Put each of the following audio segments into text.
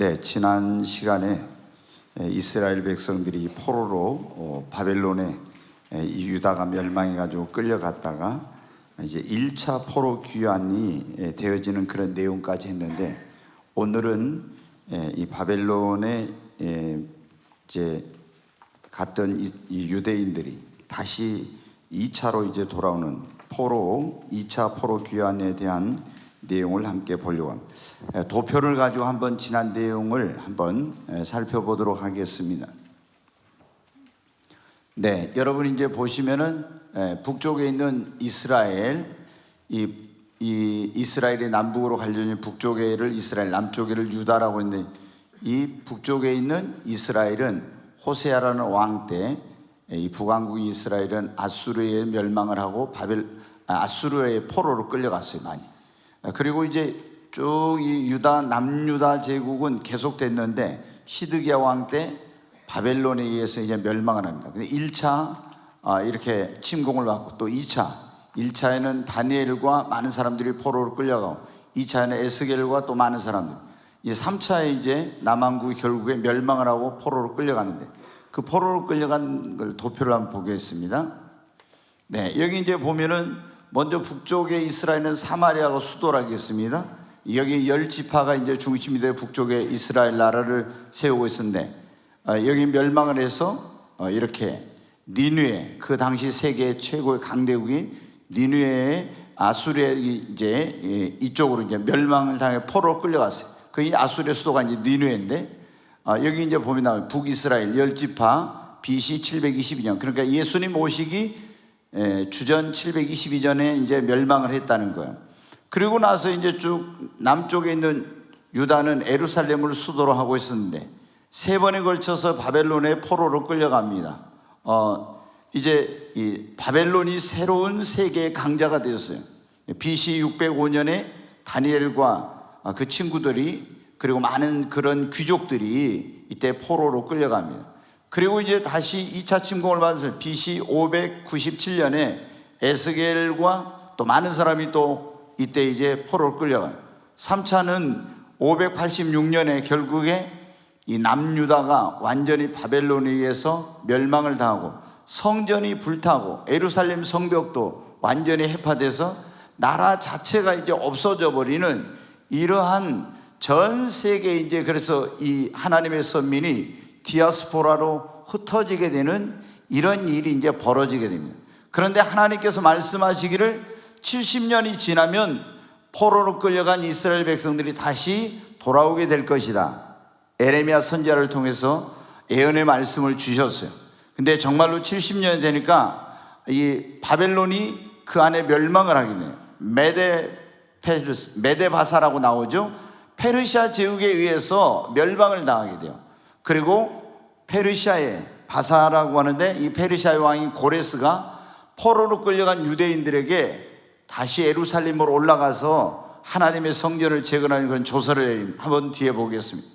네, 지난 시간에 이스라엘 백성들이 포로로 바벨론에 유다가 멸망해가지고 끌려갔다가 이제 1차 포로 귀환이 되어지는 그런 내용까지 했는데, 오늘은 이 바벨론에 이제 갔던 이 유대인들이 다시 2차로 이제 돌아오는 2차 포로 귀환에 대한 내용을 함께 보려고 합니다. 도표를 가지고 한번 지난 내용을 한번 살펴보도록 하겠습니다. 네, 여러분 이제 보시면은 북쪽에 있는 이스라엘, 이 이스라엘의 남북으로 갈려진 북쪽에를 이스라엘, 남쪽에를 유다라고 했는데, 이 북쪽에 있는 이스라엘은 호세아라는 왕 때 이 북왕국인 이스라엘은 아수르에 멸망을 하고 아수르의 포로로 끌려갔어요, 많이. 그리고 이제 쭉 이 남유다 제국은 계속됐는데, 시드기야 왕 때 바벨론에 의해서 이제 멸망을 합니다. 근데 1차 이렇게 침공을 받고, 또 1차에는 다니엘과 많은 사람들이 포로로 끌려가고, 2차에는 에스겔과 또 많은 사람들, 이 3차에 이제 남왕국이 결국에 멸망을 하고 포로로 끌려가는데, 그 포로로 끌려간 걸 도표를 한번 보겠습니다. 네, 여기 이제 보면은 먼저 북쪽에 이스라엘은 사마리아가 수도라겠습니다. 여기 10지파가 이제 중심이 되어 북쪽에 이스라엘 나라를 세우고 있었는데, 여기 멸망을 해서 이렇게 니느웨, 그 당시 세계 최고의 강대국인 니느웨의 아수르에 이제 이쪽으로 이제 멸망을 당해 포로로 끌려갔어요. 그 아수르의 수도가 이제 니느웨인데, 여기 이제 보면 북이스라엘 10지파 BC 722년, 그러니까 예수님 오시기 주전 722년에 이제 멸망을 했다는 거예요. 그리고 나서 이제 쭉 남쪽에 있는 유다는 예루살렘을 수도로 하고 있었는데, 3번에 걸쳐서 바벨론의 포로로 끌려갑니다. 이제 이 바벨론이 새로운 세계의 강자가 되었어요. BC 605년에 다니엘과 그 친구들이, 그리고 많은 그런 귀족들이 이때 포로로 끌려갑니다. 그리고 이제 다시 2차 침공을 받았어요. BC 597년에 에스겔과 또 많은 사람이 또 이때 이제 포로로 끌려가요. 3차는 586년에 결국에 이 남유다가 완전히 바벨론에 의해서 멸망을 당하고, 성전이 불타고 예루살렘 성벽도 완전히 해파돼서 나라 자체가 이제 없어져 버리는, 이러한 전 세계에 이제 그래서 이 하나님의 선민이 디아스포라로 흩어지게 되는 이런 일이 이제 벌어지게 됩니다. 그런데 하나님께서 말씀하시기를 70년이 지나면 포로로 끌려간 이스라엘 백성들이 다시 돌아오게 될 것이다, 에레미야 선지자를 통해서 예언의 말씀을 주셨어요. 근데 정말로 70년이 되니까 이 바벨론이 그 안에 멸망을 하게 돼요. 메데바사라고 나오죠. 페르시아 제국에 의해서 멸망을 당하게 돼요. 그리고 페르시아의 바사라고 하는데, 이 페르시아의 왕인 고레스가 포로로 끌려간 유대인들에게 다시 예루살렘으로 올라가서 하나님의 성전을 재건하는 그런 조서를 내립니다. 한번 뒤에 보겠습니다.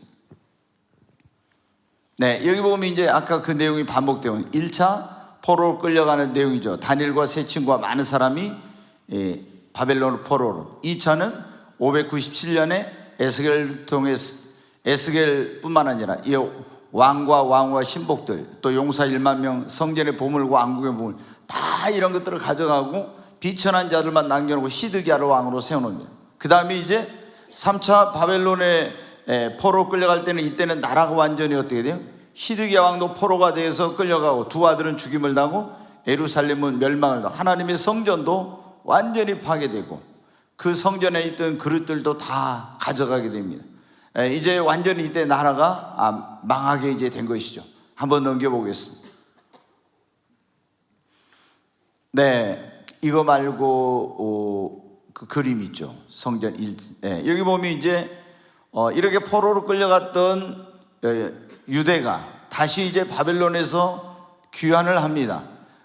네, 여기 보면 이제 아까 그 내용이 반복되고, 1차 포로로 끌려가는 내용이죠. 다니엘과 세 친구와 많은 사람이 바벨론 포로로. 2차는 597년에 에스겔을 통해서, 에스겔뿐만 아니라 이 왕과 왕후와 신복들, 또 용사 1만 명, 성전의 보물과 왕국의 보물, 다 이런 것들을 가져가고 비천한 자들만 남겨놓고 시드기야를 왕으로 세워놓습니다. 그 다음에 이제 3차 바벨론에 포로 끌려갈 때는, 이때는 나라가 완전히 어떻게 돼요? 시드기야 왕도 포로가 되어서 끌려가고, 두 아들은 죽임을 당하고, 예루살렘은 멸망을 당하고, 하나님의 성전도 완전히 파괴되고, 그 성전에 있던 그릇들도 다 가져가게 됩니다. 이제 완전히 이때 나라가 망하게 이제 된 것이죠. 한번 넘겨보겠습니다. 네, 이거 말고 그 그림 있죠. 성전 여기 보면 이제 이렇게 포로로 끌려갔던 유대가 다시 이제 바벨론에서 귀환을 합니다.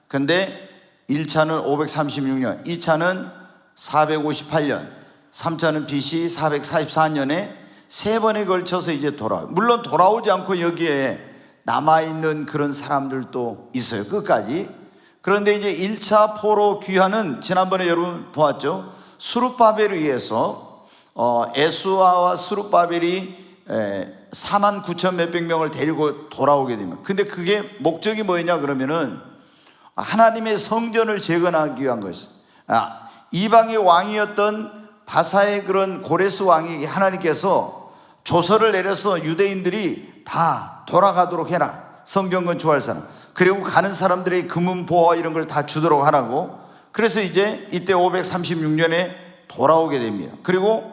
근데 1차는 536년, 2차는 458년, 3차는 BC 444년에 3번에 걸쳐서 이제 돌아와요. 물론 돌아오지 않고 여기에 남아있는 그런 사람들도 있어요, 끝까지. 그런데 이제 1차 포로 귀환은 지난번에 여러분 보았죠. 수룹바벨에 의해서 에스와와 수룹바벨이 4만 9천 몇백 명을 데리고 돌아오게 됩니다. 근데 그게 목적이 뭐냐 그러면은 하나님의 성전을 재건하기 위한 것이죠. 이방의 왕이었던 바사의 그런 고레스 왕에게 하나님께서 조서를 내려서 유대인들이 다 돌아가도록 해라. 성전 건축할 사람, 그리고 가는 사람들의 금은 보화 이런 걸 다 주도록 하라고. 그래서 이제 이때 536년에 돌아오게 됩니다. 그리고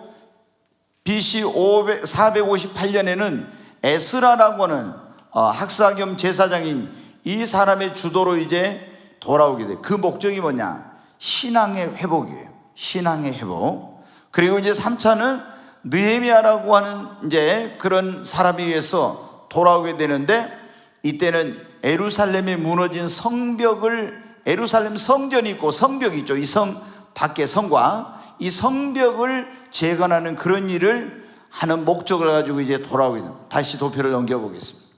BC 458년에는 에스라라고 하는 학사 겸 제사장인 이 사람의 주도로 이제 돌아오게 돼요. 그 목적이 뭐냐? 신앙의 회복이에요. 신앙의 회복. 그리고 이제 3차는 느헤미야라고 하는 이제 그런 사람에 의해서 돌아오게 되는데, 이때는 예루살렘에 무너진 성벽을, 예루살렘 성전이 있고 성벽이 있죠. 이 성 밖에 성과 이 성벽을 재건하는 그런 일을 하는 목적을 가지고 이제 돌아오게 됩니다. 다시 도표를 넘겨보겠습니다.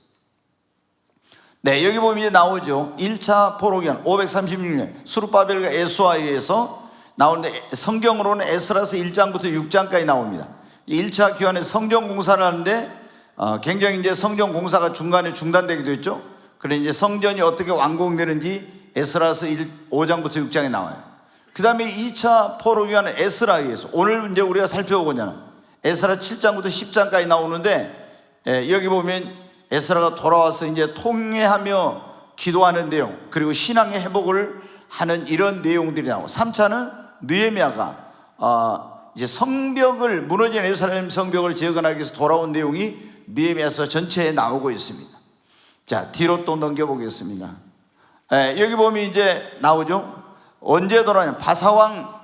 네, 여기 보면 이제 나오죠. 1차 포로기한 536년 수르바벨과 에스와에 의해서 나오는데, 성경으로는 에스라서 1장부터 6장까지 나옵니다. 1차 기환에 성전 공사를 하는데 굉장히 이제 성전 공사가 중간에 중단되기도 했죠. 그래 이제 성전이 어떻게 완공되는지 에스라서 5장부터 6장에 나와요. 그 다음에 2차 포로기환은 에스라에 의해서, 오늘 이제 우리가 살펴보고자 에스라 7장부터 10장까지 나오는데, 여기 보면 에스라가 돌아와서 이제 통회하며 기도하는 내용, 그리고 신앙의 회복을 하는 이런 내용들이 나오고, 3차는 느헤미야가 이제 성벽을, 무너진 예루살렘 성벽을 재건하기 위해서 돌아온 내용이 느헤미야서 전체에 나오고 있습니다. 자, 뒤로 또 넘겨보겠습니다. 여기 보면 이제 나오죠. 언제 돌아오냐? 바사왕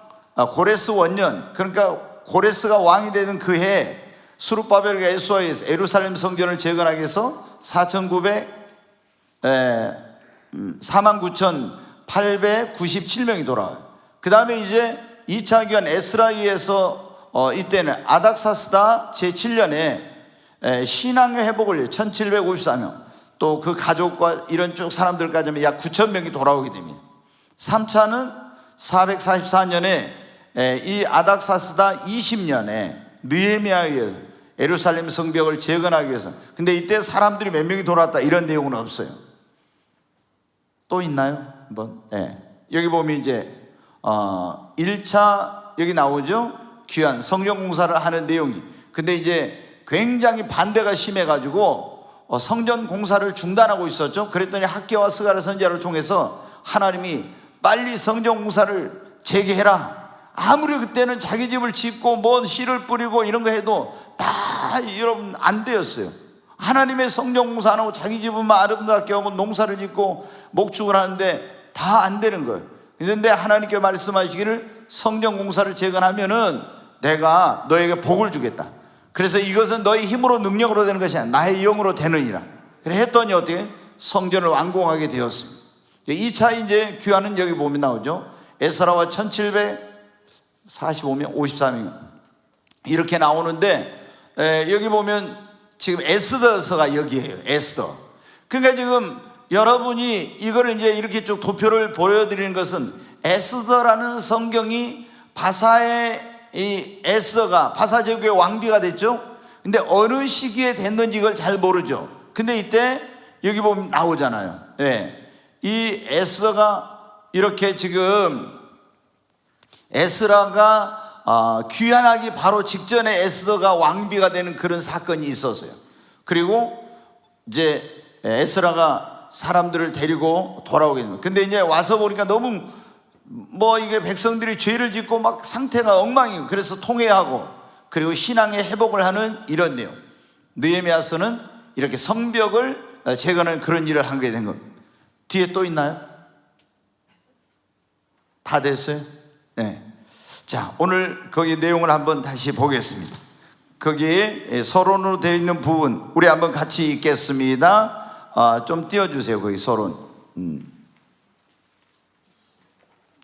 고레스 원년, 그러니까 고레스가 왕이 되는 그 해에 수르바벨과 에스와에서 예루살렘 성전을 재건하기 위해서 49,897명이 돌아와요. 그 다음에 이제 2차 기간 에스라이에서 이때는 아닥사스다 제7년에 신앙의 회복을 위해 1754명, 또 그 가족과 이런 쭉 사람들까지 하면 약 9,000명이 돌아오게 됩니다. 3차는 444년에 이 아닥사스다 20년에 느헤미야에 의해서 예루살렘 성벽을 재건하기 위해서. 근데 이때 사람들이 몇 명이 돌아왔다 이런 내용은 없어요. 또 있나요? 한번. 여기 보면 이제 1차 여기 나오죠. 귀한 성전 공사를 하는 내용이. 근데 이제 굉장히 반대가 심해가지고 성전 공사를 중단하고 있었죠. 그랬더니 학개와 스가랴 선지자를 통해서 하나님이 빨리 성전 공사를 재개해라. 아무리 그때는 자기 집을 짓고 뭐 씨를 뿌리고 이런 거 해도 다 여러분 안 되었어요. 하나님의 성전 공사 안 하고 자기 집은만 아름답게 하고 농사를 짓고 목축을 하는데 다 안 되는 거예요. 그런데 하나님께 말씀하시기를 성전 공사를 재건하면은 내가 너에게 복을 주겠다. 그래서 이것은 너의 힘으로 능력으로 되는 것이 아니라 나의 영으로 되느니라. 그래 했더니 어떻게 성전을 완공하게 되었습니다. 2차 이제 귀환은 여기 보면 나오죠. 에스라와 1745명, 54명 이렇게 나오는데, 여기 보면 지금 에스더서가 여기에요. 에스더. 그러니까 지금 여러분이 이거를 이제 이렇게 쭉 도표를 보여드리는 것은, 에스더라는 성경이 바사의 이 에스더가 바사 제국의 왕비가 됐죠. 근데 어느 시기에 됐는지 이걸 잘 모르죠. 근데 이때 여기 보면 나오잖아요. 이 에스더가 이렇게 지금 에스라가 귀환하기 바로 직전에 에스더가 왕비가 되는 그런 사건이 있었어요. 그리고 이제 에스라가 사람들을 데리고 돌아오게 됩니다. 근데 이제 와서 보니까 너무 이게 백성들이 죄를 짓고 막 상태가 엉망이고, 그래서 통회하고 그리고 신앙의 회복을 하는 이런 내용. 느헤미야서는 이렇게 성벽을 재건하는 그런 일을 하게 된 겁니다. 뒤에 또 있나요? 다 됐어요? 네. 자, 오늘 거기 내용을 한번 다시 보겠습니다. 거기에 서론으로 되어 있는 부분 우리 한번 같이 읽겠습니다. 좀 띄워주세요. 거기 서론.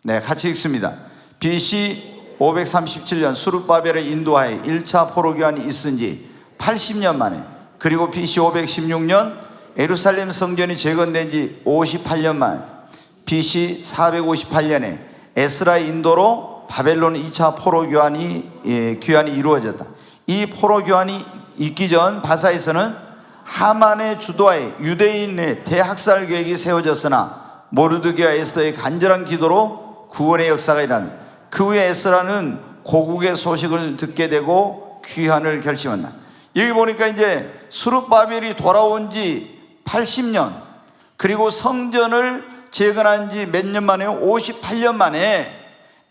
네, 같이 읽습니다. BC 537년 수르바벨의 인도하에 1차 포로기환이 있은 지 80년 만에, 그리고 BC 516년 예루살렘 성전이 재건된 지 58년 만, BC 458년에 에스라의 인도로 바벨론 2차 포로기환이 이루어졌다. 이 포로기환이 있기 전 바사에서는 하만의 주도하에 유대인의 대학살 계획이 세워졌으나 모르드게와 에스더의 간절한 기도로 구원의 역사가 일어난다. 그 후에 에스라는 고국의 소식을 듣게 되고 귀환을 결심한다. 여기 보니까 이제 스룹바벨이 돌아온 지 80년, 그리고 성전을 재건한 지 몇 년 만에 58년 만에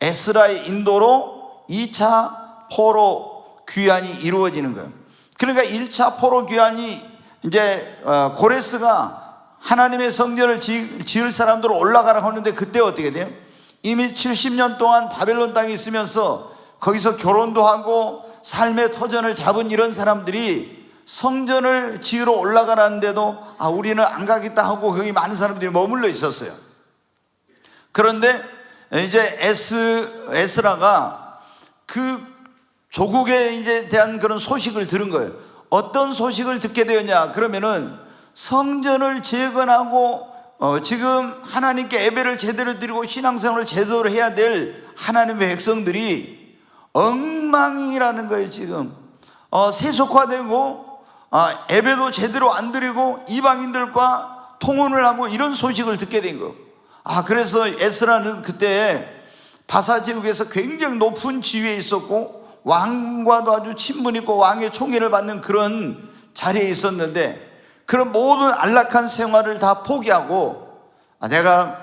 에스라의 인도로 2차 포로 귀환이 이루어지는 거예요. 그러니까 1차 포로 귀환이 이제 고레스가 하나님의 성전을 지을 사람들로 올라가라고 하는데, 그때 어떻게 돼요? 이미 70년 동안 바벨론 땅에 있으면서 거기서 결혼도 하고 삶의 터전을 잡은 이런 사람들이 성전을 지으러 올라가는데도 우리는 안 가겠다 하고 거기 많은 사람들이 머물러 있었어요. 그런데 이제 에스라가 그 조국에 이제 대한 그런 소식을 들은 거예요. 어떤 소식을 듣게 되었냐 그러면은, 성전을 재건하고 지금 하나님께 예배를 제대로 드리고 신앙생활을 제대로 해야 될 하나님의 백성들이 엉망이라는 거예요. 지금 세속화되고 예배도 제대로 안 드리고 이방인들과 통혼을 하고 이런 소식을 듣게 된 거예요. 그래서 에스라는 그때 바사 제국에서 굉장히 높은 지위에 있었고 왕과도 아주 친분 있고 왕의 총애를 받는 그런 자리에 있었는데, 그런 모든 안락한 생활을 다 포기하고 내가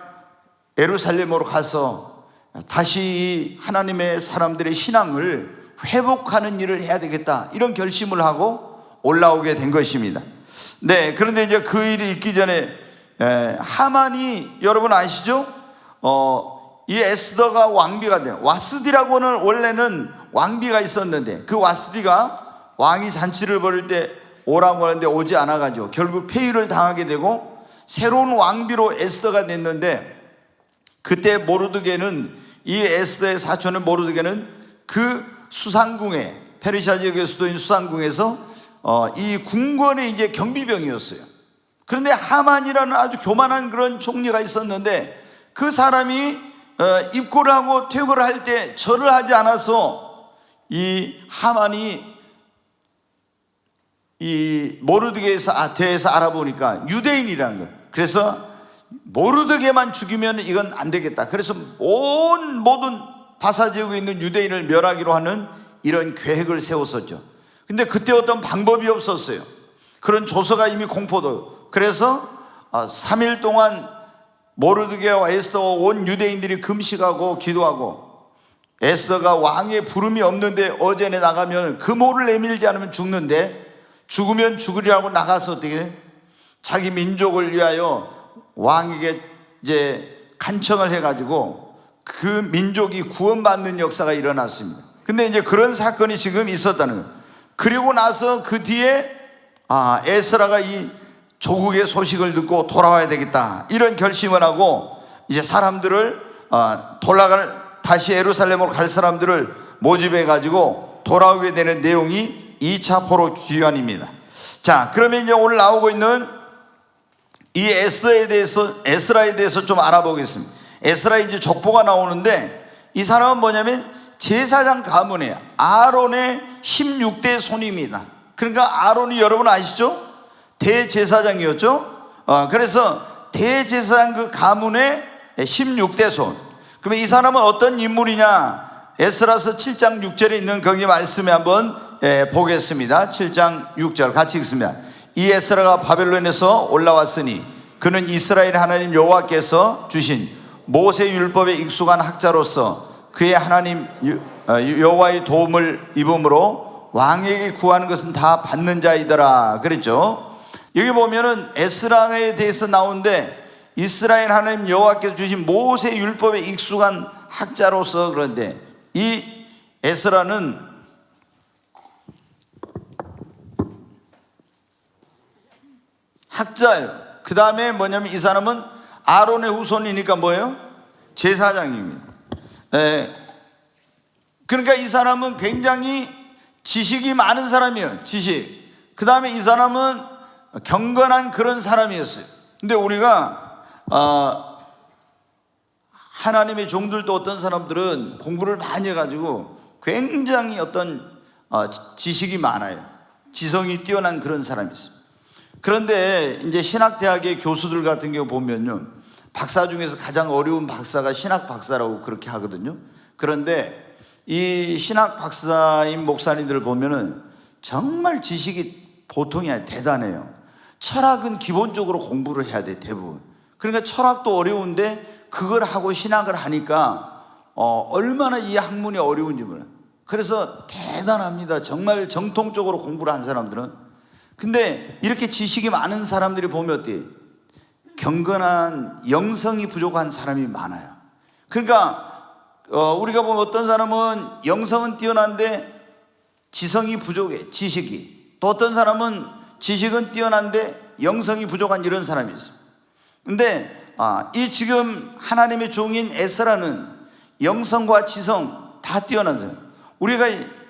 예루살렘으로 가서 다시 하나님의 사람들의 신앙을 회복하는 일을 해야 되겠다, 이런 결심을 하고 올라오게 된 것입니다. 네, 그런데 이제 그 일이 있기 전에 하만이, 여러분 아시죠? 이 에스더가 왕비가 돼요. 와스디라고는 원래는 왕비가 있었는데, 그 와스디가 왕이 잔치를 벌일 때 오라고 하는데 오지 않아가지고 결국 폐위를 당하게 되고 새로운 왕비로 에스더가 됐는데, 그때 모르드게는, 이 에스더의 사촌인 모르드게는 그 수상궁에, 페르시아 지역의 수도인 수상궁에서 이 궁궐의 이제 경비병이었어요. 그런데 하만이라는 아주 교만한 그런 총리가 있었는데, 그 사람이 입고를 하고 퇴거를 할 때 절을 하지 않아서 이 하만이 이 모르드게에서 대해서 알아보니까 유대인이라는 거예요. 그래서 모르드게만 죽이면 이건 안 되겠다. 그래서 모든 바사 지역에 있는 유대인을 멸하기로 하는 이런 계획을 세웠었죠. 근데 그때 어떤 방법이 없었어요. 그런 조서가 이미 공포도. 그래서 3일 동안 모르드게와 에스더와 온 유대인들이 금식하고 기도하고, 에스더가 왕의 부름이 없는데 어제내 나가면 금호를 내밀지 않으면 죽는데, 죽으면 죽으리라고 나가서 어떻게 자기 민족을 위하여 왕에게 이제 간청을 해가지고 그 민족이 구원받는 역사가 일어났습니다. 근데 이제 그런 사건이 지금 있었다는 거예요. 그리고 나서 그 뒤에 에스라가 이 조국의 소식을 듣고 돌아와야 되겠다, 이런 결심을 하고 이제 사람들을 다시 예루살렘으로 갈 사람들을 모집해 가지고 돌아오게 되는 내용이 2차 포로 귀환입니다. 자, 그러면 이제 오늘 나오고 있는 이 에스라에 대해서 좀 알아보겠습니다. 에스라의 이제 족보가 나오는데, 이 사람은 뭐냐면 제사장 가문이에요. 아론의 16대 손입니다. 그러니까 아론이, 여러분 아시죠? 대제사장이었죠. 그래서 대제사장 그 가문의 16대 손. 그러면 이 사람은 어떤 인물이냐? 에스라서 7장 6절에 있는 거기 말씀에 한번 보겠습니다. 7장 6절 같이 읽습니다. 이 에스라가 바벨론에서 올라왔으니 그는 이스라엘 하나님 여호와께서 주신 모세 율법에 익숙한 학자로서 그의 하나님 여호와의 도움을 입음으로 왕에게 구하는 것은 다 받는 자이더라 그랬죠. 여기 보면은 에스라에 대해서 나오는데, 이스라엘 하나님 여호와께서 주신 모세 율법에 익숙한 학자로서, 그런데 이 에스라는 학자예요. 그 다음에 뭐냐면 이 사람은 아론의 후손이니까 뭐예요? 제사장입니다. 그러니까 이 사람은 굉장히 지식이 많은 사람이에요. 지식. 그 다음에 이 사람은 경건한 그런 사람이었어요. 근데 우리가 하나님의 종들도 어떤 사람들은 공부를 많이 해가지고 굉장히 어떤 지식이 많아요. 지성이 뛰어난 그런 사람이 있습니다. 그런데 이제 신학대학의 교수들 같은 경우 보면요, 박사 중에서 가장 어려운 박사가 신학 박사라고 그렇게 하거든요. 그런데 이 신학 박사인 목사님들을 보면은 정말 지식이 보통이 아니라 대단해요. 철학은 기본적으로 공부를 해야 돼, 대부분. 그러니까 철학도 어려운데 그걸 하고 신학을 하니까 얼마나 이 학문이 어려운지 몰라요. 그래서 대단합니다. 정말 정통적으로 공부를 한 사람들은. 근데 이렇게 지식이 많은 사람들이 보면 어때요? 경건한 영성이 부족한 사람이 많아요. 그러니까 우리가 보면 어떤 사람은 영성은 뛰어난데 지성이 부족해, 지식이. 또 어떤 사람은 지식은 뛰어난데 영성이 부족한 이런 사람이 있어요. 근데 이 지금 하나님의 종인 에스라는 영성과 지성 다 뛰어난 사람. 우리가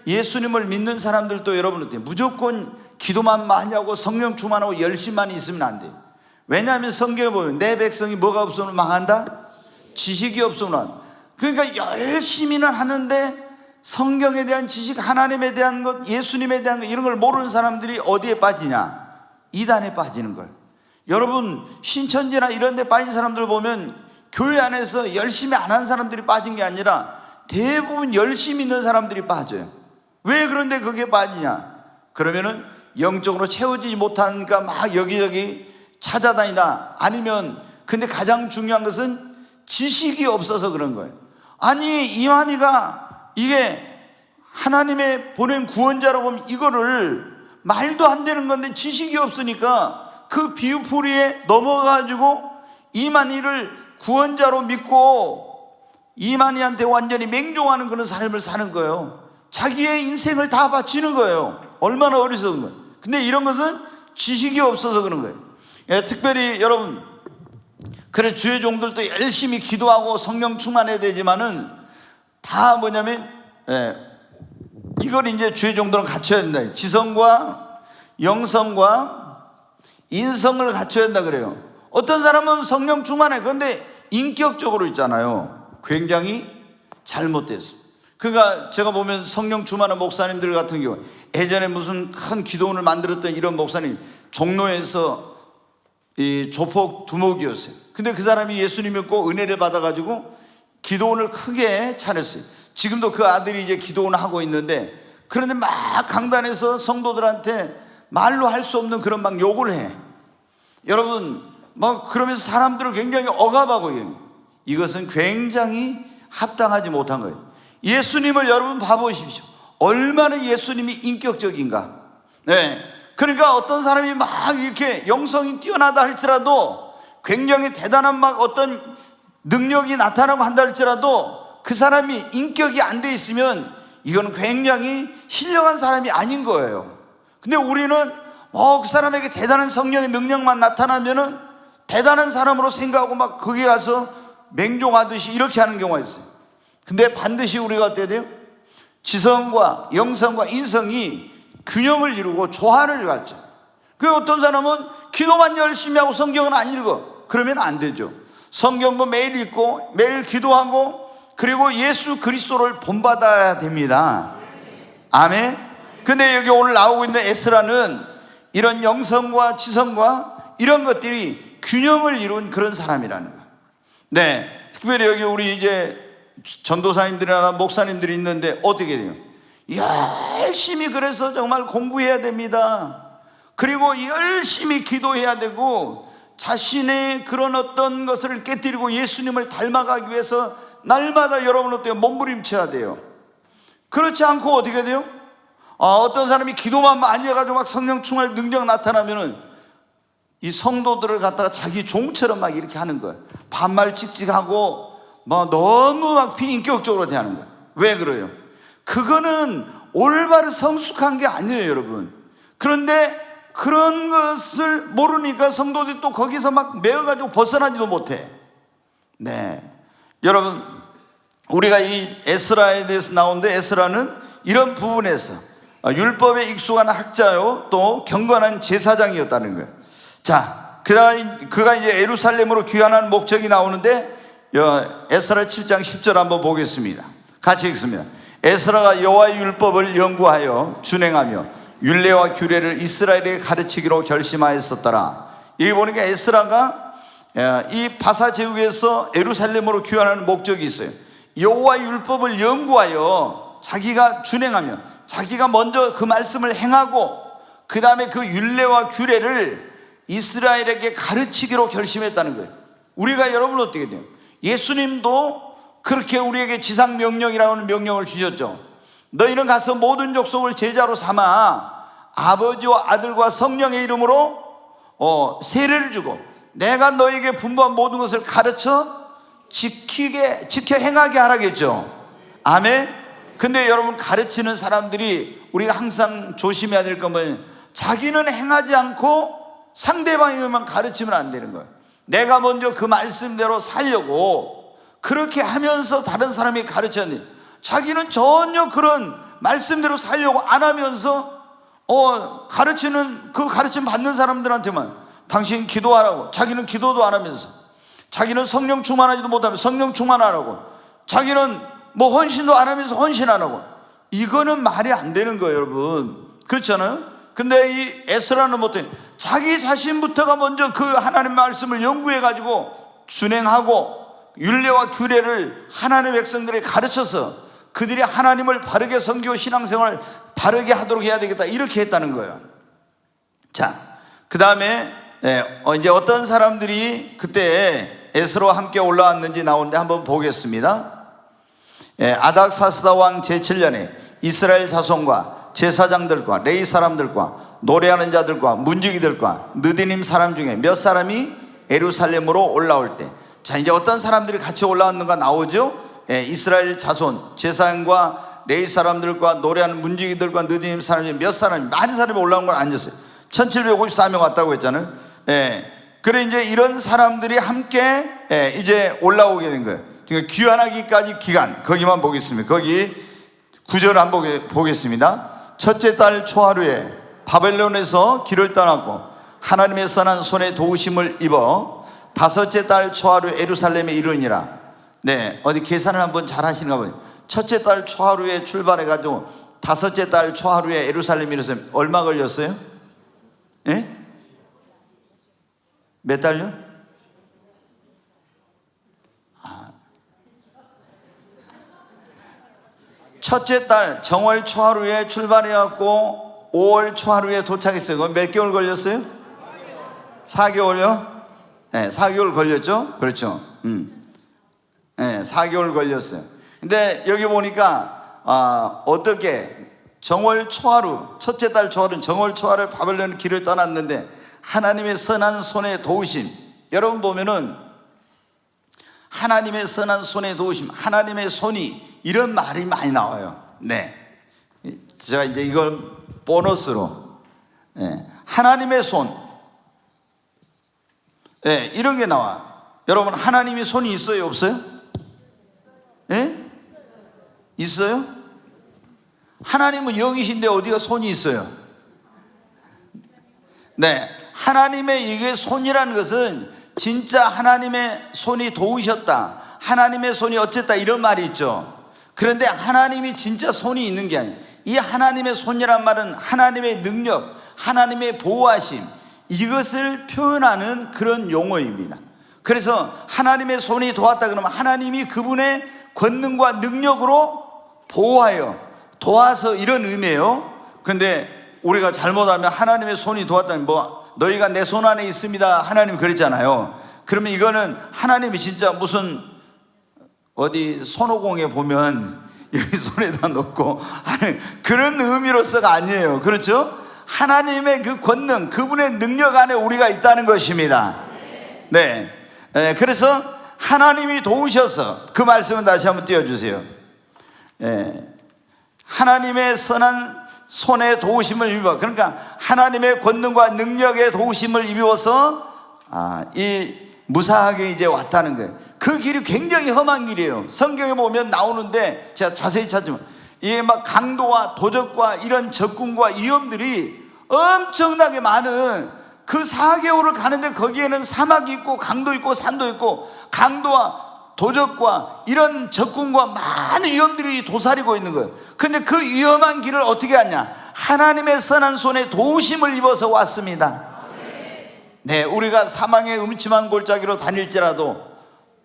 예수님을 믿는 사람들도 여러분 어때요? 무조건 기도만 많이 하고 성령 충만하고 열심만 있으면 안 돼요. 왜냐하면 성경에 보면 내 백성이 뭐가 없으면 망한다? 지식이 없으면. 그러니까 열심히는 하는데 성경에 대한 지식, 하나님에 대한 것, 예수님에 대한 것 이런 걸 모르는 사람들이 어디에 빠지냐? 이단에 빠지는 거예요. 여러분 신천지나 이런 데 빠진 사람들 보면 교회 안에서 열심히 안 한 사람들이 빠진 게 아니라 대부분 열심히 있는 사람들이 빠져요. 왜 그런데 그게 빠지냐? 그러면은 영적으로 채워지지 못하니까 막 여기저기 찾아다니다. 아니면 근데 가장 중요한 것은 지식이 없어서 그런 거예요. 아니 이만희가 이게 하나님의 보낸 구원자라고 하면 이거를 말도 안 되는 건데 지식이 없으니까 그 비유풀이에 넘어가지고 이만희를 구원자로 믿고 이만희한테 완전히 맹종하는 그런 삶을 사는 거예요. 자기의 인생을 다 바치는 거예요. 얼마나 어리석은 거예요. 근데 이런 것은 지식이 없어서 그런 거예요. 예, 특별히 여러분, 그래 주의 종들도 열심히 기도하고 성령 충만해야 되지만은 다 뭐냐면 이걸 이제 주의 종들은 갖춰야 된다. 지성과 영성과 인성을 갖춰야 된다 그래요. 어떤 사람은 성령 충만해. 그런데 인격적으로 있잖아요. 굉장히 잘못됐어. 그러니까 제가 보면 성령 충만한 목사님들 같은 경우 예전에 무슨 큰 기도원을 만들었던 이런 목사님 종로에서 이 조폭 두목이었어요. 근데 그 사람이 예수님 믿고 은혜를 받아가지고 기도원을 크게 차렸어요. 지금도 그 아들이 이제 기도원을 하고 있는데, 그런데 막 강단에서 성도들한테 말로 할 수 없는 그런 막 욕을 해. 여러분 막 그러면서 사람들을 굉장히 억압하고 해요. 이것은 굉장히 합당하지 못한 거예요. 예수님을 여러분 봐보십시오. 얼마나 예수님이 인격적인가. 네. 그러니까 어떤 사람이 막 이렇게 영성이 뛰어나다 할지라도 굉장히 대단한 막 어떤 능력이 나타나고 한다 할지라도 그 사람이 인격이 안 돼 있으면 이거는 굉장히 신령한 사람이 아닌 거예요. 근데 우리는 그 사람에게 대단한 성령의 능력만 나타나면은 대단한 사람으로 생각하고 막 거기 가서 맹종하듯이 이렇게 하는 경우가 있어요. 근데 반드시 우리가 어때야 돼요? 지성과 영성과 인성이 균형을 이루고 조화를 갖죠. 그 어떤 사람은 기도만 열심히 하고 성경은 안 읽어. 그러면 안 되죠. 성경도 매일 읽고 매일 기도하고 그리고 예수 그리스도를 본받아야 됩니다. 아멘. 근데 여기 오늘 나오고 있는 에스라는 이런 영성과 지성과 이런 것들이 균형을 이룬 그런 사람이라는 거예요. 네, 특별히 여기 우리 이제 전도사님들이나 목사님들이 있는데 어떻게 돼요? 열심히 그래서 정말 공부해야 됩니다. 그리고 열심히 기도해야 되고 자신의 그런 어떤 것을 깨뜨리고 예수님을 닮아가기 위해서 날마다 여러분 어때요? 몸부림쳐야 돼요. 그렇지 않고 어떻게 돼요? 어떤 사람이 기도만 많이 해가지고 막 성령 충만의 능력 나타나면은 이 성도들을 갖다가 자기 종처럼 막 이렇게 하는 거예요. 반말 찍찍하고 뭐 너무 막 비인격적으로 대하는 거예요. 왜 그래요? 그거는 올바른 성숙한 게 아니에요, 여러분. 그런데 그런 것을 모르니까 성도들이 또 거기서 막 매어가지고 벗어나지도 못해. 네, 여러분, 우리가 이 에스라에 대해서 나오는데 에스라는 이런 부분에서 율법에 익숙한 학자요 또 경건한 제사장이었다는 거예요. 자, 그가 이제 예루살렘으로 귀환한 목적이 나오는데 에스라 7장 10절 한번 보겠습니다. 같이 읽습니다. 에스라가 여호와의 율법을 연구하여 준행하며 율례와 규례를 이스라엘에게 가르치기로 결심하였었더라. 여기 보니까 에스라가 이 바사 제국에서 예루살렘으로 귀환하는 목적이 있어요. 여호와 율법을 연구하여 자기가 준행하며 자기가 먼저 그 말씀을 행하고 그 다음에 그 율례와 규례를 이스라엘에게 가르치기로 결심했다는 거예요. 우리가 여러분 어떻게 돼요? 예수님도 그렇게 우리에게 지상 명령이라는 명령을 주셨죠. 너희는 가서 모든 족속을 제자로 삼아 아버지와 아들과 성령의 이름으로 세례를 주고 내가 너에게 분부한 모든 것을 가르쳐 지켜 행하게 하라겠죠. 아멘. 근데 여러분, 가르치는 사람들이 우리가 항상 조심해야 될 것은 자기는 행하지 않고 상대방에게만 가르치면 안 되는 거예요. 내가 먼저 그 말씀대로 살려고 그렇게 하면서 다른 사람이 가르쳤는데 자기는 전혀 그런 말씀대로 살려고 안 하면서 가르치는 그 가르침 받는 사람들한테만 당신 기도하라고, 자기는 기도도 안 하면서, 자기는 성령 충만하지도 못하면 성령 충만하라고, 자기는 뭐 헌신도 안 하면서 헌신 안 하고, 이거는 말이 안 되는 거예요, 여러분. 그렇잖아요? 근데 이 에스라는 못해. 자기 자신부터가 먼저 그 하나님 말씀을 연구해 가지고 준행하고 율례와 규례를 하나님의 백성들에게 가르쳐서 그들이 하나님을 바르게 섬기고 신앙생활을 바르게 하도록 해야 되겠다, 이렇게 했다는 거예요. 자, 그 다음에 이제 어떤 사람들이 그때 에스라와 함께 올라왔는지 나오는데 한번 보겠습니다. 아닥사스다 왕 제7년에 이스라엘 자손과 제사장들과 레위 사람들과 노래하는 자들과 문지기들과 느디님 사람 중에 몇 사람이 예루살렘으로 올라올 때, 자, 이제 어떤 사람들이 같이 올라왔는가 나오죠. 이스라엘 자손 제사장과 레위 사람들과 노래하는 문지기들과 느디님 사람 중에 몇 사람이, 많은 사람이 올라온 건 아니었어요. 1754명 왔다고 했잖아요. 그래 이제 이런 사람들이 함께 이제 올라오게 된 거예요. 그러니까 귀환하기까지 기간, 거기만 보겠습니다. 거기 9절을 한번 보겠습니다. 첫째 달 초하루에 바벨론에서 길을 떠났고 하나님의 선한 손에 도우심을 입어 다섯째 달 초하루에 예루살렘에 이르니라. 어디 계산을 한번 잘 하시는가 봐요. 첫째 달 초하루에 출발해가지고 다섯째 달 초하루에 예루살렘에 이르렀어요. 얼마 걸렸어요? 몇 달요? 첫째 달 정월 초하루에 출발해갖고 5월 초하루에 도착했어요. 그럼 몇 개월 걸렸어요? 4개월요? 4개월 걸렸죠? 그렇죠. 4개월 걸렸어요. 근데 여기 보니까 어떻게 정월 초하루, 첫째 달 초하루는 정월 초하루에 바벨론 길을 떠났는데 하나님의 선한 손에 도우심, 여러분 보면은 하나님의 선한 손에 도우심, 하나님의 손이, 이런 말이 많이 나와요. 제가 이제 이걸 보너스로 하나님의 손, 이런 게 나와. 여러분, 하나님이 손이 있어요, 없어요? 있어요? 하나님은 영이신데 어디가 손이 있어요? 하나님의 이게 손이라는 것은 진짜 하나님의 손이 도우셨다, 하나님의 손이 어쨌다, 이런 말이 있죠. 그런데 하나님이 진짜 손이 있는 게 아니에요. 이 하나님의 손이란 말은 하나님의 능력, 하나님의 보호하심, 이것을 표현하는 그런 용어입니다. 그래서 하나님의 손이 도왔다 그러면 하나님이 그분의 권능과 능력으로 보호하여 도와서, 이런 의미예요. 근데 우리가 잘못하면 하나님의 손이 도왔다면 너희가 내 손 안에 있습니다, 하나님 그랬잖아요. 그러면 이거는 하나님이 진짜 무슨 어디 손오공에 보면 여기 손에다 넣고 하는 그런 의미로서가 아니에요. 그렇죠? 하나님의 그 권능, 그분의 능력 안에 우리가 있다는 것입니다. 그래서 하나님이 도우셔서, 그 말씀은 다시 한번 띄워주세요. 하나님의 선한 손에 도우심을 입어, 그러니까 하나님의 권능과 능력에 도우심을 입어서 이 무사하게 이제 왔다는 거예요. 그 길이 굉장히 험한 길이에요. 성경에 보면 나오는데 제가 자세히 찾으면 이게 막 강도와 도적과 이런 적군과 위험들이 엄청나게 많은 그 4개월을 가는데 거기에는 사막이 있고 강도 있고 산도 있고 강도와 도적과 이런 적군과 많은 위험들이 도사리고 있는 거예요. 근데 그 위험한 길을 어떻게 하냐? 하나님의 선한 손에 도우심을 입어서 왔습니다. 네, 우리가 사망의 음침한 골짜기로 다닐지라도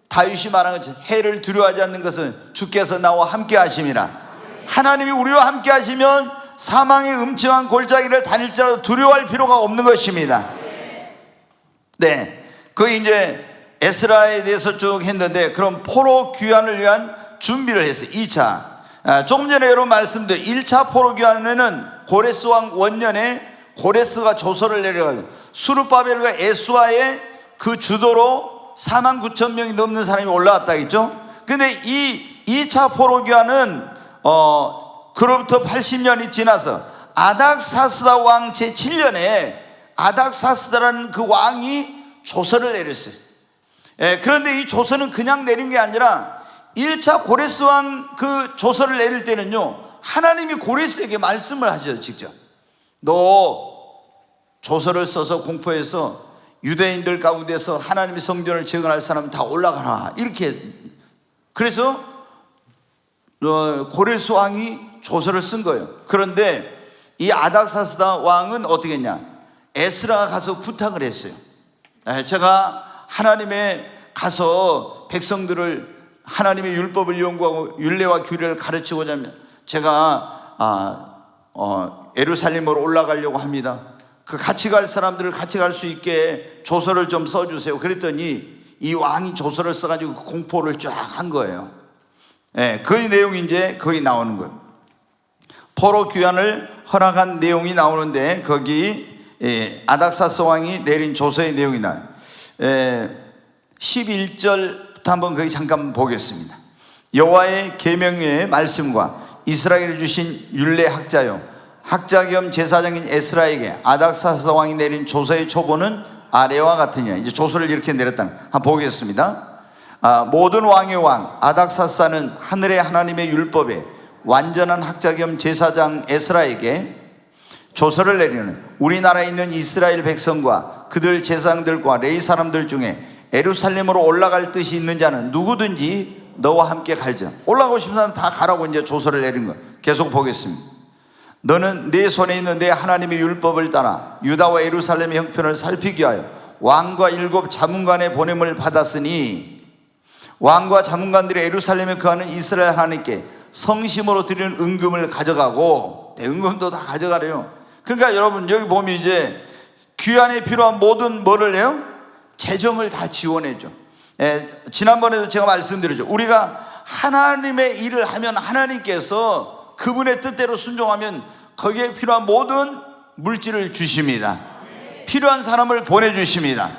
다윗이 말한 것처럼 해를 두려워하지 않는 것은 주께서 나와 함께 하심이라. 하나님이 우리와 함께 하시면 사망의 음침한 골짜기를 다닐지라도 두려워할 필요가 없는 것입니다. 네, 그 이제 에스라에 대해서 쭉 했는데, 그럼 포로 귀환을 위한 준비를 했어요. 2차. 조금 전에 여러분 말씀드린 1차 포로 귀환에는 고레스 왕 원년에 고레스가 조서를 내려가지고 수르바벨과 에스와의 그 주도로 49,000명이 넘는 사람이 올라왔다 했죠. 근데 이 2차 포로 귀환은 그로부터 80년이 지나서 아닥사스다 왕 제7년에 아닥사스다라는 그 왕이 조서를 내렸어요. 그런데 이 조서는 그냥 내린 게 아니라 1차 고레스 왕 그 조서를 내릴 때는요, 하나님이 고레스에게 말씀을 하셔요. 직접 너 조서를 써서 공포해서 유대인들 가운데서 하나님의 성전을 재건할 사람 다 올라가라, 이렇게. 그래서 고레스 왕이 조서를 쓴 거예요. 그런데 이 아닥사스다 왕은 어떻게 했냐, 에스라가 가서 부탁을 했어요. 제가 하나님의 가서 백성들을 하나님의 율법을 연구하고 율례와 규례를 가르치고자 하면 제가 예루살렘으로 올라가려고 합니다. 그 같이 갈 사람들을 같이 갈 수 있게 조서를 좀 써주세요. 그랬더니 이 왕이 조서를 써가지고 공포를 쫙 한 거예요. 그 내용이 이제 거기 나오는 거예요. 포로 귀환을 허락한 내용이 나오는데, 거기 아닥사스 왕이 내린 조서의 내용이 나와요. 11절부터 한번 거기 잠깐 보겠습니다. 여호와의 계명의 말씀과 이스라엘에 주신 율례 학자요 학자 겸 제사장인 에스라에게 아닥사스 왕이 내린 조서의 초본은 아래와 같으냐. 이제 조서를 이렇게 내렸다는, 한번 보겠습니다. 모든 왕의 왕 아닥사스는 하늘의 하나님의 율법에 완전한 학자 겸 제사장 에스라에게 조서를 내리는 우리나라에 있는 이스라엘 백성과 그들 제사장들과 레위 사람들 중에 예루살렘으로 올라갈 뜻이 있는 자는 누구든지 너와 함께 갈자. 올라가고 싶은 사람 다 가라고 이제 조서를 내린 거예요. 계속 보겠습니다. 너는 내 손에 있는 내 하나님의 율법을 따라 유다와 예루살렘의 형편을 살피기 위하여 왕과 7 자문관의 보냄을 받았으니, 왕과 자문관들이 예루살렘에 거하는 이스라엘 하나님께 성심으로 드리는 은금을 가져가고, 은금도 다 가져가래요. 그러니까 여러분 여기 보면 이제 귀환에 필요한 모든 뭐를 해요? 재정을 다 지원해줘. 지난번에도 제가 말씀드렸죠. 우리가 하나님의 일을 하면 하나님께서 그분의 뜻대로 순종하면 거기에 필요한 모든 물질을 주십니다. 필요한 사람을 보내주십니다.